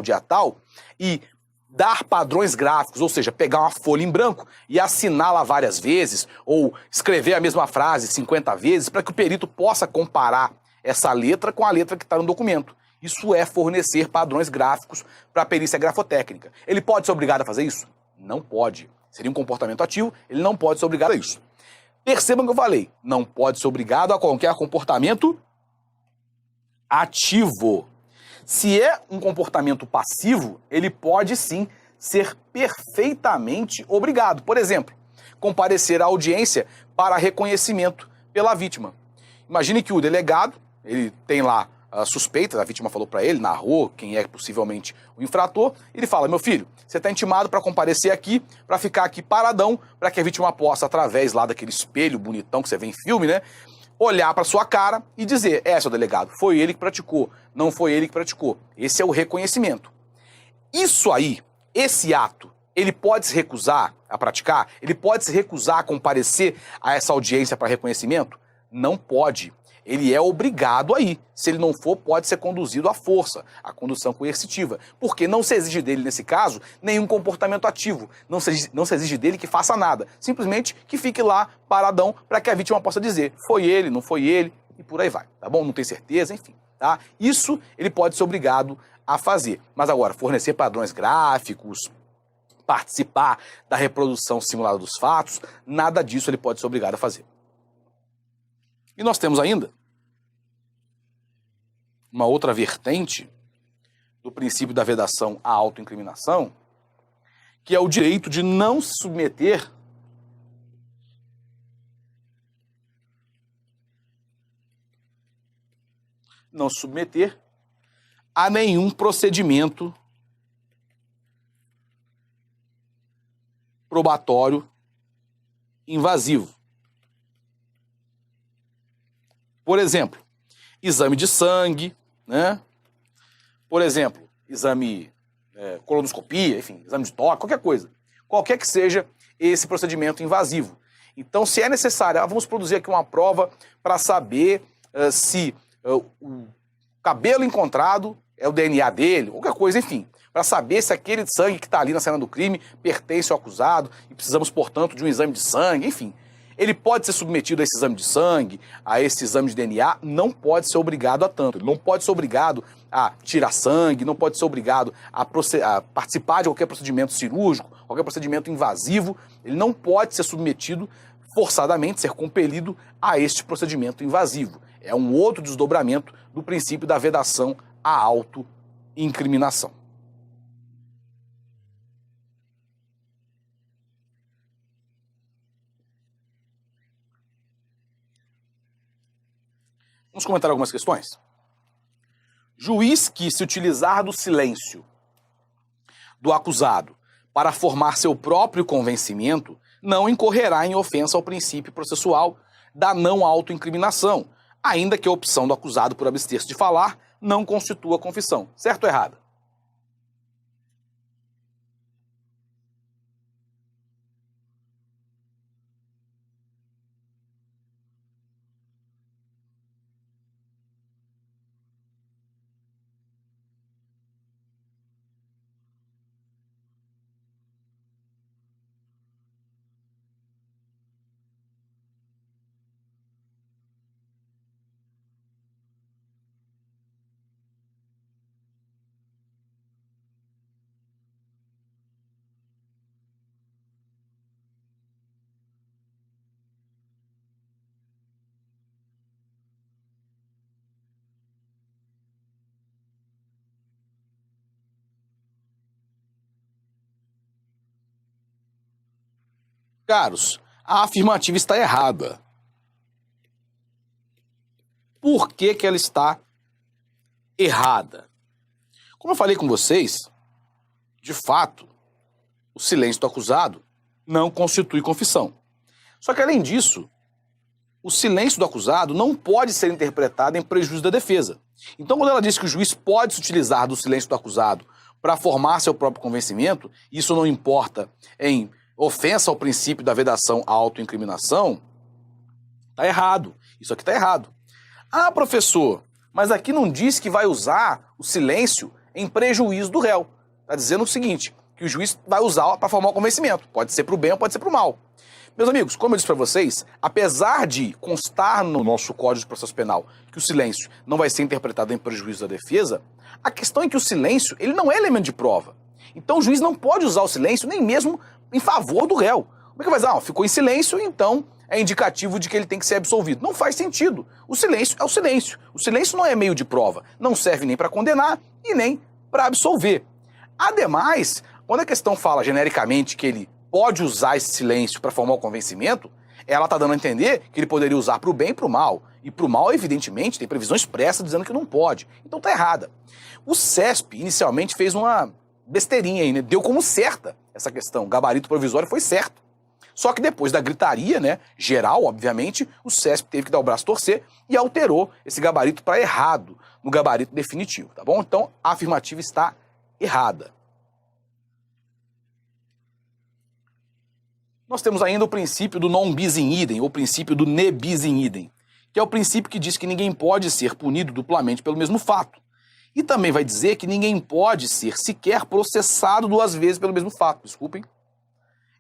dia tal, e dar padrões gráficos, ou seja, pegar uma folha em branco e assiná-la várias vezes, ou escrever a mesma frase 50 vezes, para que o perito possa comparar essa letra com a letra que está no documento. Isso é fornecer padrões gráficos para a perícia grafotécnica. Ele pode ser obrigado a fazer isso? Não pode. Seria um comportamento ativo, ele não pode ser obrigado a isso. Percebam que eu falei, não pode ser obrigado a qualquer comportamento ativo. Se é um comportamento passivo, ele pode sim ser perfeitamente obrigado. Por exemplo, comparecer à audiência para reconhecimento pela vítima. Imagine que o delegado, ele tem lá a suspeita, a vítima falou para ele, narrou quem é possivelmente o infrator, ele fala, meu filho, você está intimado para comparecer aqui, para ficar aqui paradão, para que a vítima possa, através lá daquele espelho bonitão que você vê em filme, né, olhar para sua cara e dizer, seu delegado, foi ele que praticou, não foi ele que praticou. Esse é o reconhecimento. Isso aí, esse ato, ele pode se recusar a praticar? Ele pode se recusar a comparecer a essa audiência para reconhecimento? Não pode. Ele é obrigado a ir. Se ele não for, pode ser conduzido à força, à condução coercitiva. Porque não se exige dele, nesse caso, nenhum comportamento ativo. Não se exige dele que faça nada. Simplesmente que fique lá paradão para que a vítima possa dizer foi ele, não foi ele, e por aí vai. Tá bom? Não tem certeza, enfim. Tá? Isso ele pode ser obrigado a fazer. Mas agora, fornecer padrões gráficos, participar da reprodução simulada dos fatos, nada disso ele pode ser obrigado a fazer. E nós temos ainda uma outra vertente do princípio da vedação à autoincriminação, que é o direito de não se submeter a nenhum procedimento probatório invasivo. Por exemplo, exame de sangue, né? Por exemplo, exame, colonoscopia, enfim, exame de toque, qualquer coisa. Qualquer que seja esse procedimento invasivo. Então, se é necessário, vamos produzir aqui uma prova para saber se o cabelo encontrado é o DNA dele, qualquer coisa, enfim. Para saber se aquele sangue que está ali na cena do crime pertence ao acusado e precisamos, portanto, de um exame de sangue, enfim. Ele pode ser submetido a esse exame de sangue, a esse exame de DNA, não pode ser obrigado a tanto. Ele não pode ser obrigado a tirar sangue, não pode ser obrigado a participar de qualquer procedimento cirúrgico, qualquer procedimento invasivo. Ele não pode ser submetido forçadamente, ser compelido a este procedimento invasivo. É um outro desdobramento do princípio da vedação à autoincriminação. Vamos comentar algumas questões? Juiz que se utilizar do silêncio do acusado para formar seu próprio convencimento não incorrerá em ofensa ao princípio processual da não autoincriminação, ainda que a opção do acusado por abster-se de falar não constitua confissão. Certo ou errado? Caros, a afirmativa está errada. Por que que ela está errada? Como eu falei com vocês, de fato, o silêncio do acusado não constitui confissão. Só que, além disso, o silêncio do acusado não pode ser interpretado em prejuízo da defesa. Então, quando ela diz que o juiz pode se utilizar do silêncio do acusado para formar seu próprio convencimento, isso não importa em ofensa ao princípio da vedação à autoincriminação, está errado. Isso aqui está errado. Ah, professor, mas aqui não diz que vai usar o silêncio em prejuízo do réu. Está dizendo o seguinte, que o juiz vai usar para formar o convencimento. Pode ser para o bem ou pode ser para o mal. Meus amigos, como eu disse para vocês, apesar de constar no nosso Código de Processo Penal que o silêncio não vai ser interpretado em prejuízo da defesa, a questão é que o silêncio ele não é elemento de prova. Então o juiz não pode usar o silêncio nem mesmo em favor do réu. Como é que vai dizer? Ficou em silêncio, então é indicativo de que ele tem que ser absolvido. Não faz sentido. O silêncio é o silêncio. O silêncio não é meio de prova. Não serve nem para condenar e nem para absolver. Ademais, quando a questão fala genericamente que ele pode usar esse silêncio para formar o convencimento, ela está dando a entender que ele poderia usar para o bem e para o mal. E para o mal, evidentemente, tem previsão expressa dizendo que não pode. Então está errada. O CESP inicialmente fez uma besteirinha aí, né? Deu como certa essa questão. O gabarito provisório foi certo. Só que depois da gritaria, né, geral, obviamente, o CESP teve que dar o braço a torcer e alterou esse gabarito para errado no gabarito definitivo, tá bom? Então a afirmativa está errada. Nós temos ainda o princípio do non bis in idem, ou princípio do ne bis in idem, que é o princípio que diz que ninguém pode ser punido duplamente pelo mesmo fato. E também vai dizer que ninguém pode ser sequer processado duas vezes pelo mesmo fato, desculpem.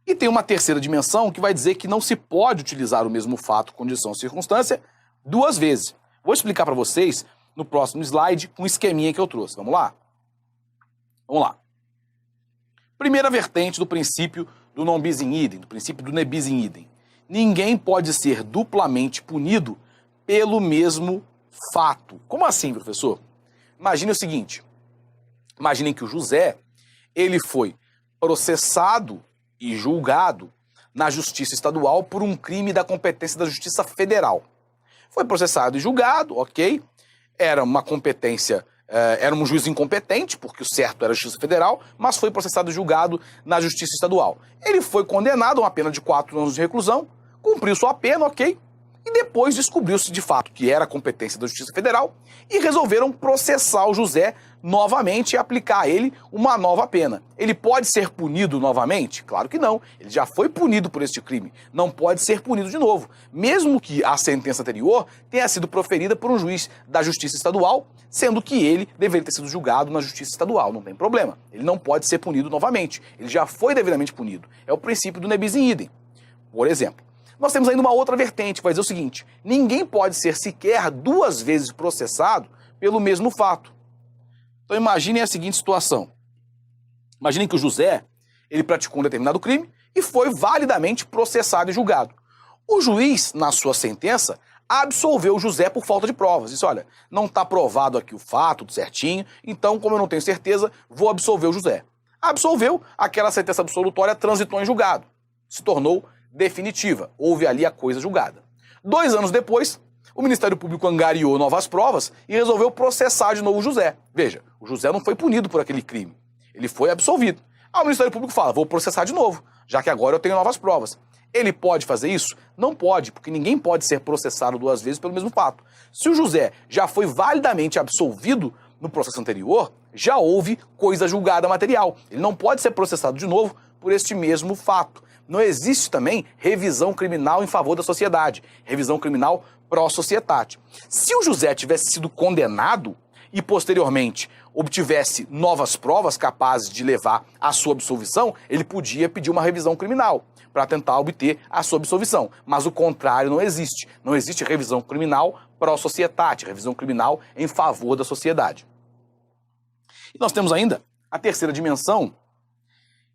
E tem uma terceira dimensão que vai dizer que não se pode utilizar o mesmo fato, condição ou circunstância duas vezes. Vou explicar para vocês no próximo slide um esqueminha que eu trouxe. Vamos lá? Vamos lá. Primeira vertente do princípio do non bis in idem, do princípio do ne bis in idem. Ninguém pode ser duplamente punido pelo mesmo fato. Como assim, professor? Imagine o seguinte. Imaginem que o José, ele foi processado e julgado na Justiça Estadual por um crime da competência da Justiça Federal. Foi processado e julgado, ok? Era uma competência, era um juiz incompetente, porque o certo era a Justiça Federal, mas foi processado e julgado na Justiça Estadual. Ele foi condenado a uma pena de 4 anos de reclusão, cumpriu sua pena, ok? E depois descobriu-se de fato que era competência da Justiça Federal e resolveram processar o José novamente e aplicar a ele uma nova pena. Ele pode ser punido novamente? Claro que não. Ele já foi punido por este crime. Não pode ser punido de novo. Mesmo que a sentença anterior tenha sido proferida por um juiz da Justiça Estadual, sendo que ele deveria ter sido julgado na Justiça Estadual. Não tem problema. Ele não pode ser punido novamente. Ele já foi devidamente punido. É o princípio do ne bis in idem. Por exemplo, nós temos ainda uma outra vertente que vai dizer o seguinte: ninguém pode ser sequer duas vezes processado pelo mesmo fato. Então imaginem a seguinte situação. Imaginem que o José, ele praticou um determinado crime e foi validamente processado e julgado. O juiz, na sua sentença, absolveu o José por falta de provas. Disse, olha, não está provado aqui o fato, tudo certinho, então, como eu não tenho certeza, vou absolver o José. Absolveu, aquela sentença absolutória transitou em julgado. Se tornou definitiva. Houve ali a coisa julgada. 2 anos depois, o Ministério Público angariou novas provas e resolveu processar de novo o José. Veja, o José não foi punido por aquele crime. Ele foi absolvido. Aí o Ministério Público fala, vou processar de novo, já que agora eu tenho novas provas. Ele pode fazer isso? Não pode, porque ninguém pode ser processado 2 vezes pelo mesmo fato. Se o José já foi validamente absolvido no processo anterior, já houve coisa julgada material. Ele não pode ser processado de novo por este mesmo fato. Não existe também revisão criminal em favor da sociedade, revisão criminal pró-societate. Se o José tivesse sido condenado e posteriormente obtivesse novas provas capazes de levar à sua absolvição, ele podia pedir uma revisão criminal para tentar obter a sua absolvição. Mas o contrário não existe. Não existe revisão criminal pró-societate, revisão criminal em favor da sociedade. E nós temos ainda a terceira dimensão,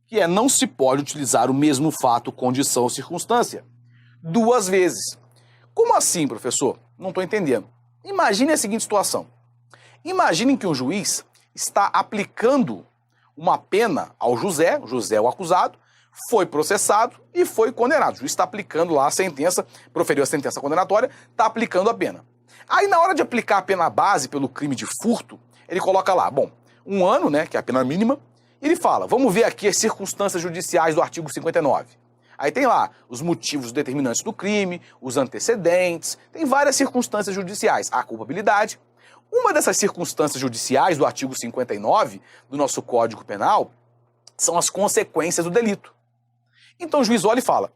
que é não se pode utilizar o mesmo fato, condição ou circunstância 2 vezes. Como assim, professor? Não estou entendendo. Imagine a seguinte situação. Imaginem que um juiz está aplicando uma pena ao José, o José é o acusado, foi processado e foi condenado. O juiz está aplicando lá a sentença, proferiu a sentença condenatória, está aplicando a pena. Aí na hora de aplicar a pena base pelo crime de furto, ele coloca lá, 1 ano, né, que é a pena mínima, ele fala, vamos ver aqui as circunstâncias judiciais do artigo 59. Aí tem lá os motivos determinantes do crime, os antecedentes, tem várias circunstâncias judiciais, a culpabilidade. Uma dessas circunstâncias judiciais do artigo 59 do nosso Código Penal são as consequências do delito. Então o juiz olha e fala,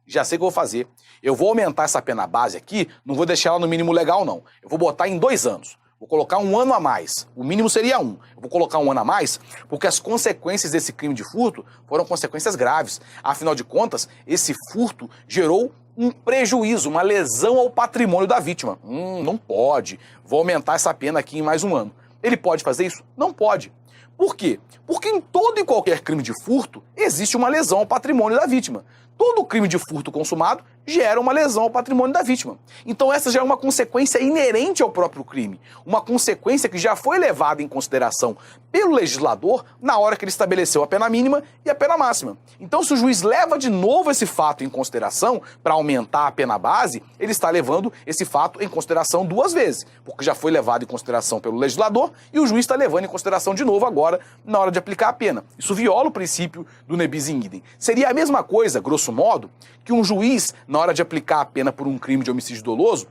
já sei o que eu vou fazer. Eu vou aumentar essa pena base aqui, não vou deixar ela no mínimo legal não. Eu vou botar em 2 anos. Vou colocar um ano a mais. O mínimo seria 1. Eu vou colocar um ano a mais porque as consequências desse crime de furto foram consequências graves. Afinal de contas, esse furto gerou um prejuízo, uma lesão ao patrimônio da vítima. Não pode. Vou aumentar essa pena aqui em mais um ano. Ele pode fazer isso? Não pode. Por quê? Porque em todo e qualquer crime de furto existe uma lesão ao patrimônio da vítima. Todo crime de furto consumado gera uma lesão ao patrimônio da vítima. Então essa já é uma consequência inerente ao próprio crime, uma consequência que já foi levada em consideração pelo legislador na hora que ele estabeleceu a pena mínima e a pena máxima. Então se o juiz leva de novo esse fato em consideração para aumentar a pena base, ele está levando esse fato em consideração 2 vezes, porque já foi levado em consideração pelo legislador e o juiz está levando em consideração de novo agora na hora de aplicar a pena. Isso viola o princípio do ne bis in idem. Seria a mesma coisa, grosso modo, que um juiz, na hora de aplicar a pena por um crime de homicídio doloso,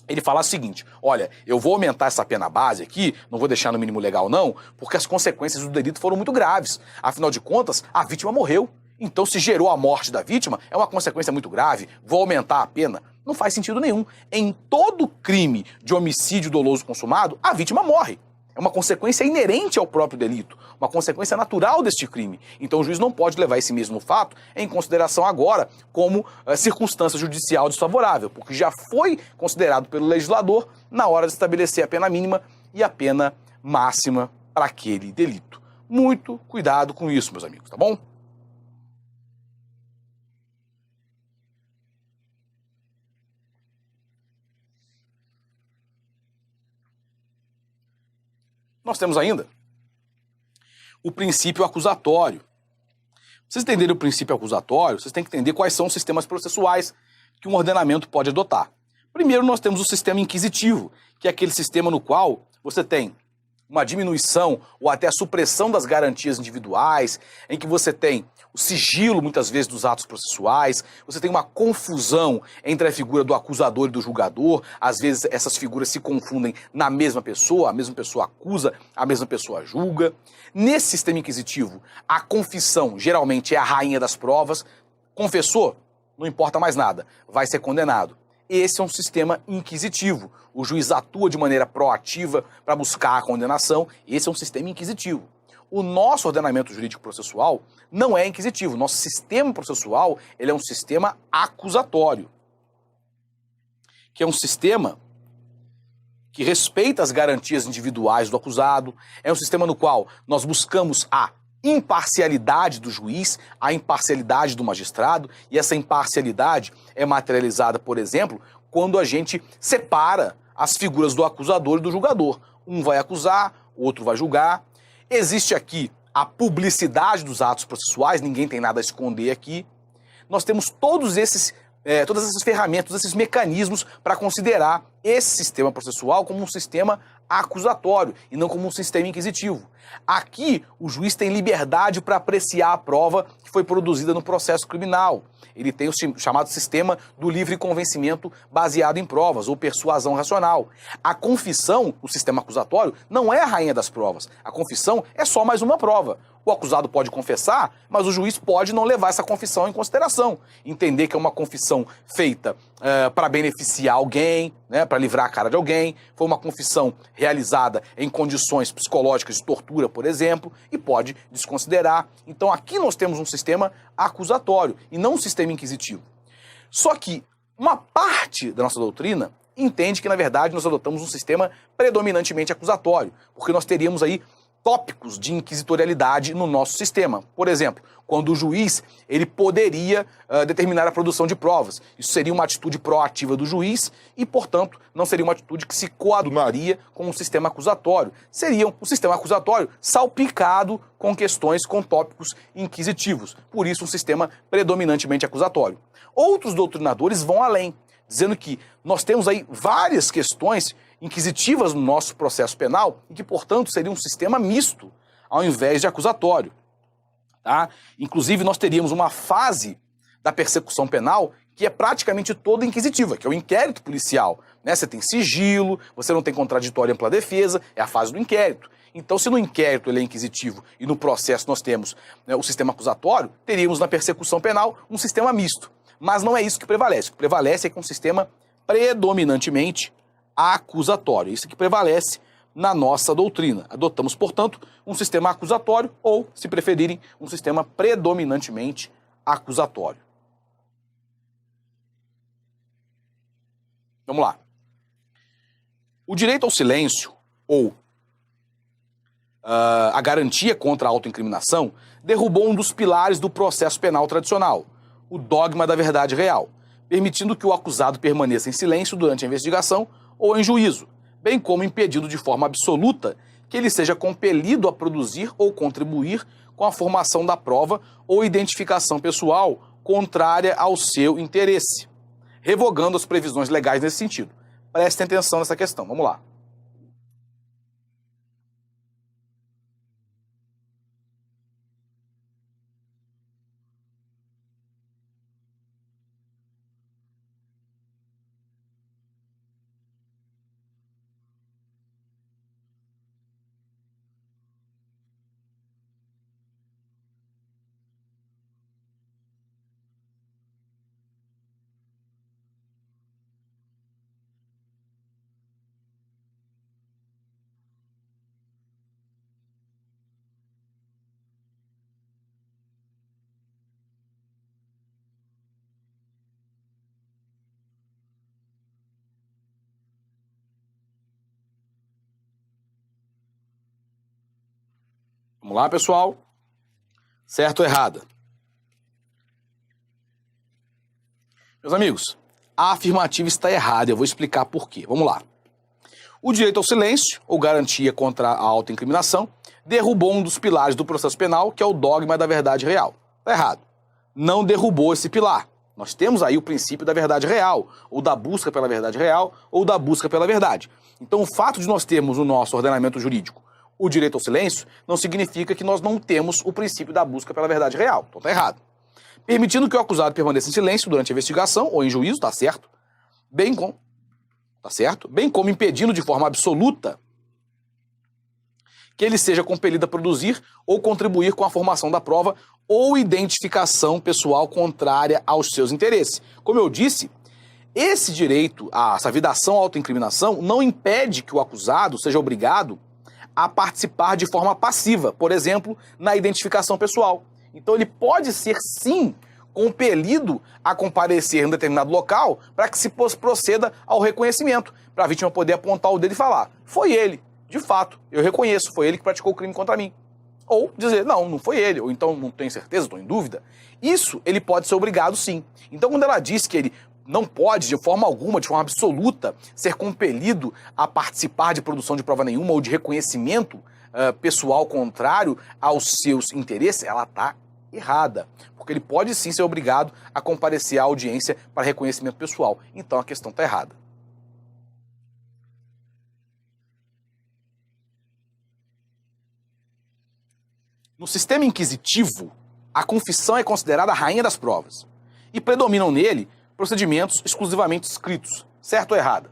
ele fala o seguinte: olha, eu vou aumentar essa pena base aqui, não vou deixar no mínimo legal não, porque as consequências do delito foram muito graves. Afinal de contas, a vítima morreu. Então, se gerou a morte da vítima, é uma consequência muito grave, vou aumentar a pena. Não faz sentido nenhum. Em todo crime de homicídio doloso consumado, a vítima morre. É uma consequência inerente ao próprio delito, uma consequência natural deste crime. Então o juiz não pode levar esse mesmo fato em consideração agora como circunstância judicial desfavorável, porque já foi considerado pelo legislador na hora de estabelecer a pena mínima e a pena máxima para aquele delito. Muito cuidado com isso, meus amigos, tá bom? Nós temos ainda o princípio acusatório. Para vocês entenderem o princípio acusatório, vocês têm que entender quais são os sistemas processuais que um ordenamento pode adotar. Primeiro, nós temos o sistema inquisitivo, que é aquele sistema no qual você tem uma diminuição ou até a supressão das garantias individuais, em que você tem o sigilo, muitas vezes, dos atos processuais, você tem uma confusão entre a figura do acusador e do julgador, às vezes essas figuras se confundem na mesma pessoa, a mesma pessoa acusa, a mesma pessoa julga. Nesse sistema inquisitivo, a confissão geralmente é a rainha das provas, confessou, não importa mais nada, vai ser condenado. Esse é um sistema inquisitivo. O juiz atua de maneira proativa para buscar a condenação. Esse é um sistema inquisitivo. O nosso ordenamento jurídico processual não é inquisitivo. O nosso sistema processual ele é um sistema acusatório, que é um sistema que respeita as garantias individuais do acusado. É um sistema no qual nós buscamos a imparcialidade do juiz, a imparcialidade do magistrado, e essa imparcialidade é materializada, por exemplo, quando a gente separa as figuras do acusador e do julgador. Um vai acusar, o outro vai julgar. Existe aqui a publicidade dos atos processuais, ninguém tem nada a esconder aqui. Nós temos todas essas ferramentas, esses mecanismos para considerar esse sistema processual como um sistema acusatório e não como um sistema inquisitivo. Aqui, o juiz tem liberdade para apreciar a prova que foi produzida no processo criminal. Ele tem o chamado sistema do livre convencimento baseado em provas, ou persuasão racional. A confissão, o sistema acusatório, não é a rainha das provas. A confissão é só mais uma prova. O acusado pode confessar, mas o juiz pode não levar essa confissão em consideração. Entender que é uma confissão feita para beneficiar alguém, né, para livrar a cara de alguém, foi uma confissão realizada em condições psicológicas de tortura, por exemplo, e pode desconsiderar. Então aqui nós temos um sistema acusatório e não um sistema inquisitivo. Só que uma parte da nossa doutrina entende que, na verdade, nós adotamos um sistema predominantemente acusatório, porque nós teríamos aí tópicos de inquisitorialidade no nosso sistema. Por exemplo, quando o juiz ele poderia determinar a produção de provas. Isso seria uma atitude proativa do juiz e, portanto, não seria uma atitude que se coadunaria com o sistema acusatório. Seria um sistema acusatório salpicado com questões, com tópicos inquisitivos. Por isso, um sistema predominantemente acusatório. Outros doutrinadores vão além, dizendo que nós temos aí várias questões inquisitivas no nosso processo penal e que, portanto, seria um sistema misto, ao invés de acusatório. Tá? Inclusive, nós teríamos uma fase da persecução penal que é praticamente toda inquisitiva, que é o inquérito policial. Né? Você tem sigilo, você não tem contraditório e ampla defesa, é a fase do inquérito. Então, se no inquérito ele é inquisitivo e no processo nós temos, né, o sistema acusatório, teríamos na persecução penal um sistema misto. Mas não é isso que prevalece. O que prevalece é que é um sistema predominantemente acusatório. Isso que prevalece na nossa doutrina. Adotamos, portanto, um sistema acusatório ou, se preferirem, um sistema predominantemente acusatório. Vamos lá. O direito ao silêncio, ou a garantia contra a autoincriminação, derrubou um dos pilares do processo penal tradicional, o dogma da verdade real, permitindo que o acusado permaneça em silêncio durante a investigação ou em juízo, bem como impedindo de forma absoluta que ele seja compelido a produzir ou contribuir com a formação da prova ou identificação pessoal contrária ao seu interesse, revogando as previsões legais nesse sentido. Prestem atenção nessa questão, vamos lá. Vamos lá, pessoal? Certo ou errada? Meus amigos, a afirmativa está errada, eu vou explicar por quê. Vamos lá. O direito ao silêncio, ou garantia contra a autoincriminação, derrubou um dos pilares do processo penal, que é o dogma da verdade real. Está errado. Não derrubou esse pilar. Nós temos aí o princípio da verdade real, ou da busca pela verdade real, ou da busca pela verdade. Então, o fato de nós termos no nosso ordenamento jurídico o direito ao silêncio não significa que nós não temos o princípio da busca pela verdade real. Então, está errado. Permitindo que o acusado permaneça em silêncio durante a investigação ou em juízo, está certo? Bem como impedindo de forma absoluta que ele seja compelido a produzir ou contribuir com a formação da prova ou identificação pessoal contrária aos seus interesses. Como eu disse, esse direito, essa vedação à autoincriminação, não impede que o acusado seja obrigado a participar de forma passiva, por exemplo, na identificação pessoal. Então ele pode ser, sim, compelido a comparecer em um determinado local para que se proceda ao reconhecimento, para a vítima poder apontar o dedo e falar: foi ele, de fato, eu reconheço, foi ele que praticou o crime contra mim. Ou dizer: não, não foi ele, ou então não tenho certeza, estou em dúvida. Isso ele pode ser obrigado, sim. Então, quando ela diz que ele não pode, de forma alguma, de forma absoluta, ser compelido a participar de produção de prova nenhuma ou de reconhecimento pessoal contrário aos seus interesses, ela está errada. Porque ele pode sim ser obrigado a comparecer à audiência para reconhecimento pessoal. Então a questão está errada. No sistema inquisitivo, a confissão é considerada a rainha das provas. E predominam nele procedimentos exclusivamente escritos. Certo ou errado?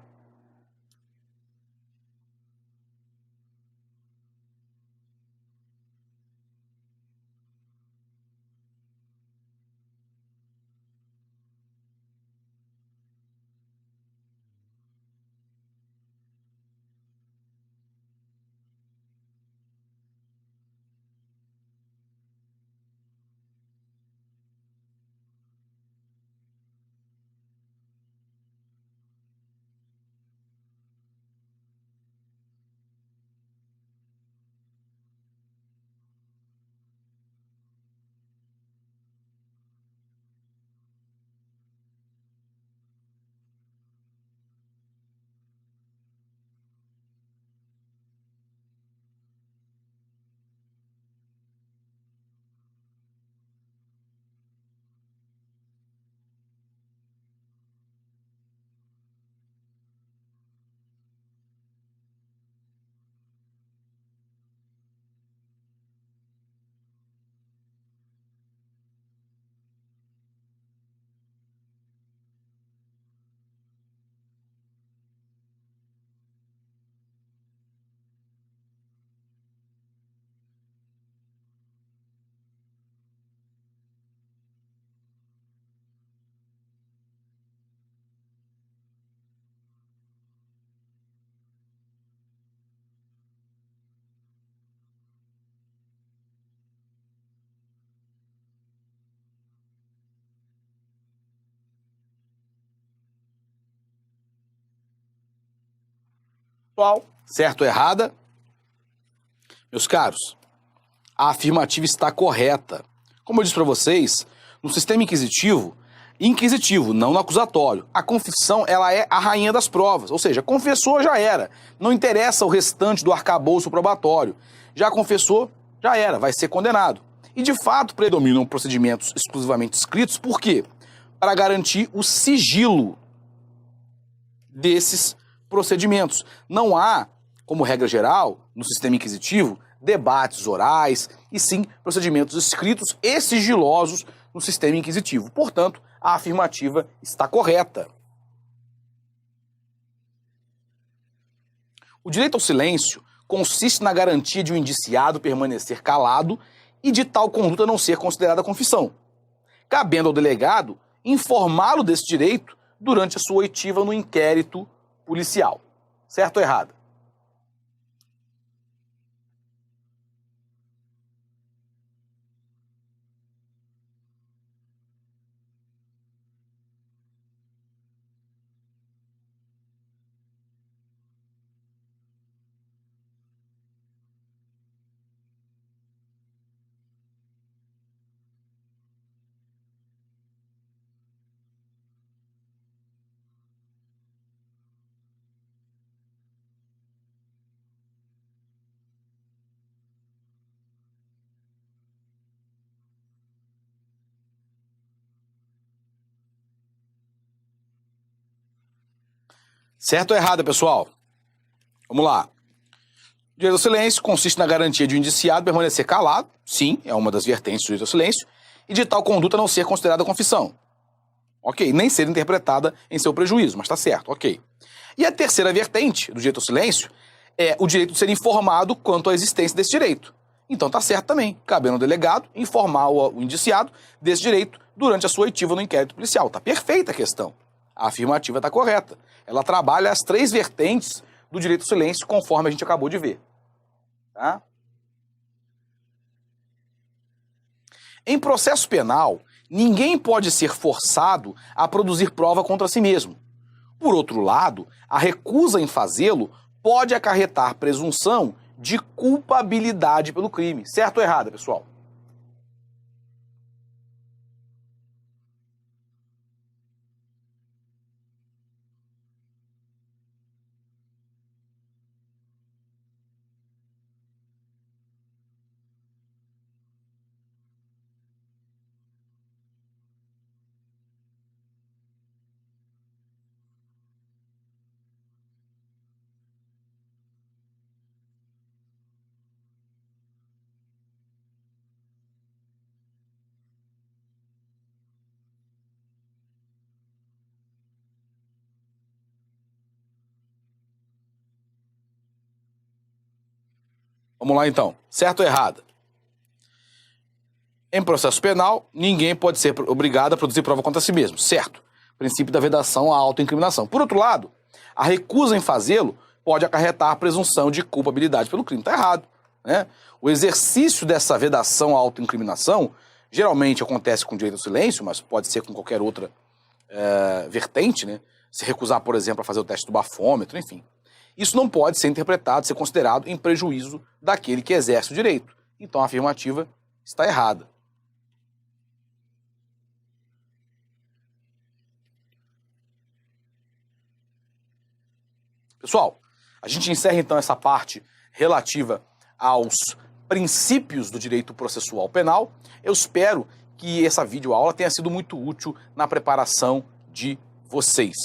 Pessoal, certo ou errada? Meus caros, a afirmativa está correta. Como eu disse para vocês, no sistema inquisitivo, não no acusatório, a confissão ela é a rainha das provas, ou seja, confessou, já era. Não interessa o restante do arcabouço probatório. Já confessou, já era, vai ser condenado. E de fato predominam procedimentos exclusivamente escritos, por quê? Para garantir o sigilo desses procedimentos. Não há, como regra geral, no sistema inquisitivo, debates orais, e sim procedimentos escritos e sigilosos no sistema inquisitivo. Portanto, a afirmativa está correta. O direito ao silêncio consiste na garantia de um indiciado permanecer calado e de tal conduta não ser considerada confissão, cabendo ao delegado informá-lo desse direito durante a sua oitiva no inquérito policial. Certo ou errado? Certo ou errado, pessoal? Vamos lá. O direito ao silêncio consiste na garantia de um indiciado permanecer calado, sim, é uma das vertentes do direito ao silêncio, e de tal conduta não ser considerada confissão. Ok, nem ser interpretada em seu prejuízo, mas tá certo, ok. E a terceira vertente do direito ao silêncio é o direito de ser informado quanto à existência desse direito. Então tá certo também, cabendo ao delegado informar o indiciado desse direito durante a sua oitiva no inquérito policial. Tá perfeita a questão. A afirmativa está correta. Ela trabalha as três vertentes do direito ao silêncio, conforme a gente acabou de ver. Tá? Em processo penal, ninguém pode ser forçado a produzir prova contra si mesmo. Por outro lado, a recusa em fazê-lo pode acarretar presunção de culpabilidade pelo crime. Certo ou errado, pessoal? Vamos lá então. Certo ou errado? Em processo penal, ninguém pode ser obrigado a produzir prova contra si mesmo. Certo. Princípio da vedação à autoincriminação. Por outro lado, a recusa em fazê-lo pode acarretar a presunção de culpabilidade pelo crime. Está errado. Né? O exercício dessa vedação à autoincriminação geralmente acontece com direito ao silêncio, mas pode ser com qualquer outra vertente, né? Se recusar, por exemplo, a fazer o teste do bafômetro, enfim. Isso não pode ser interpretado, ser considerado em prejuízo daquele que exerce o direito. Então a afirmativa está errada. Pessoal, a gente encerra então essa parte relativa aos princípios do direito processual penal. Eu espero que essa videoaula tenha sido muito útil na preparação de vocês.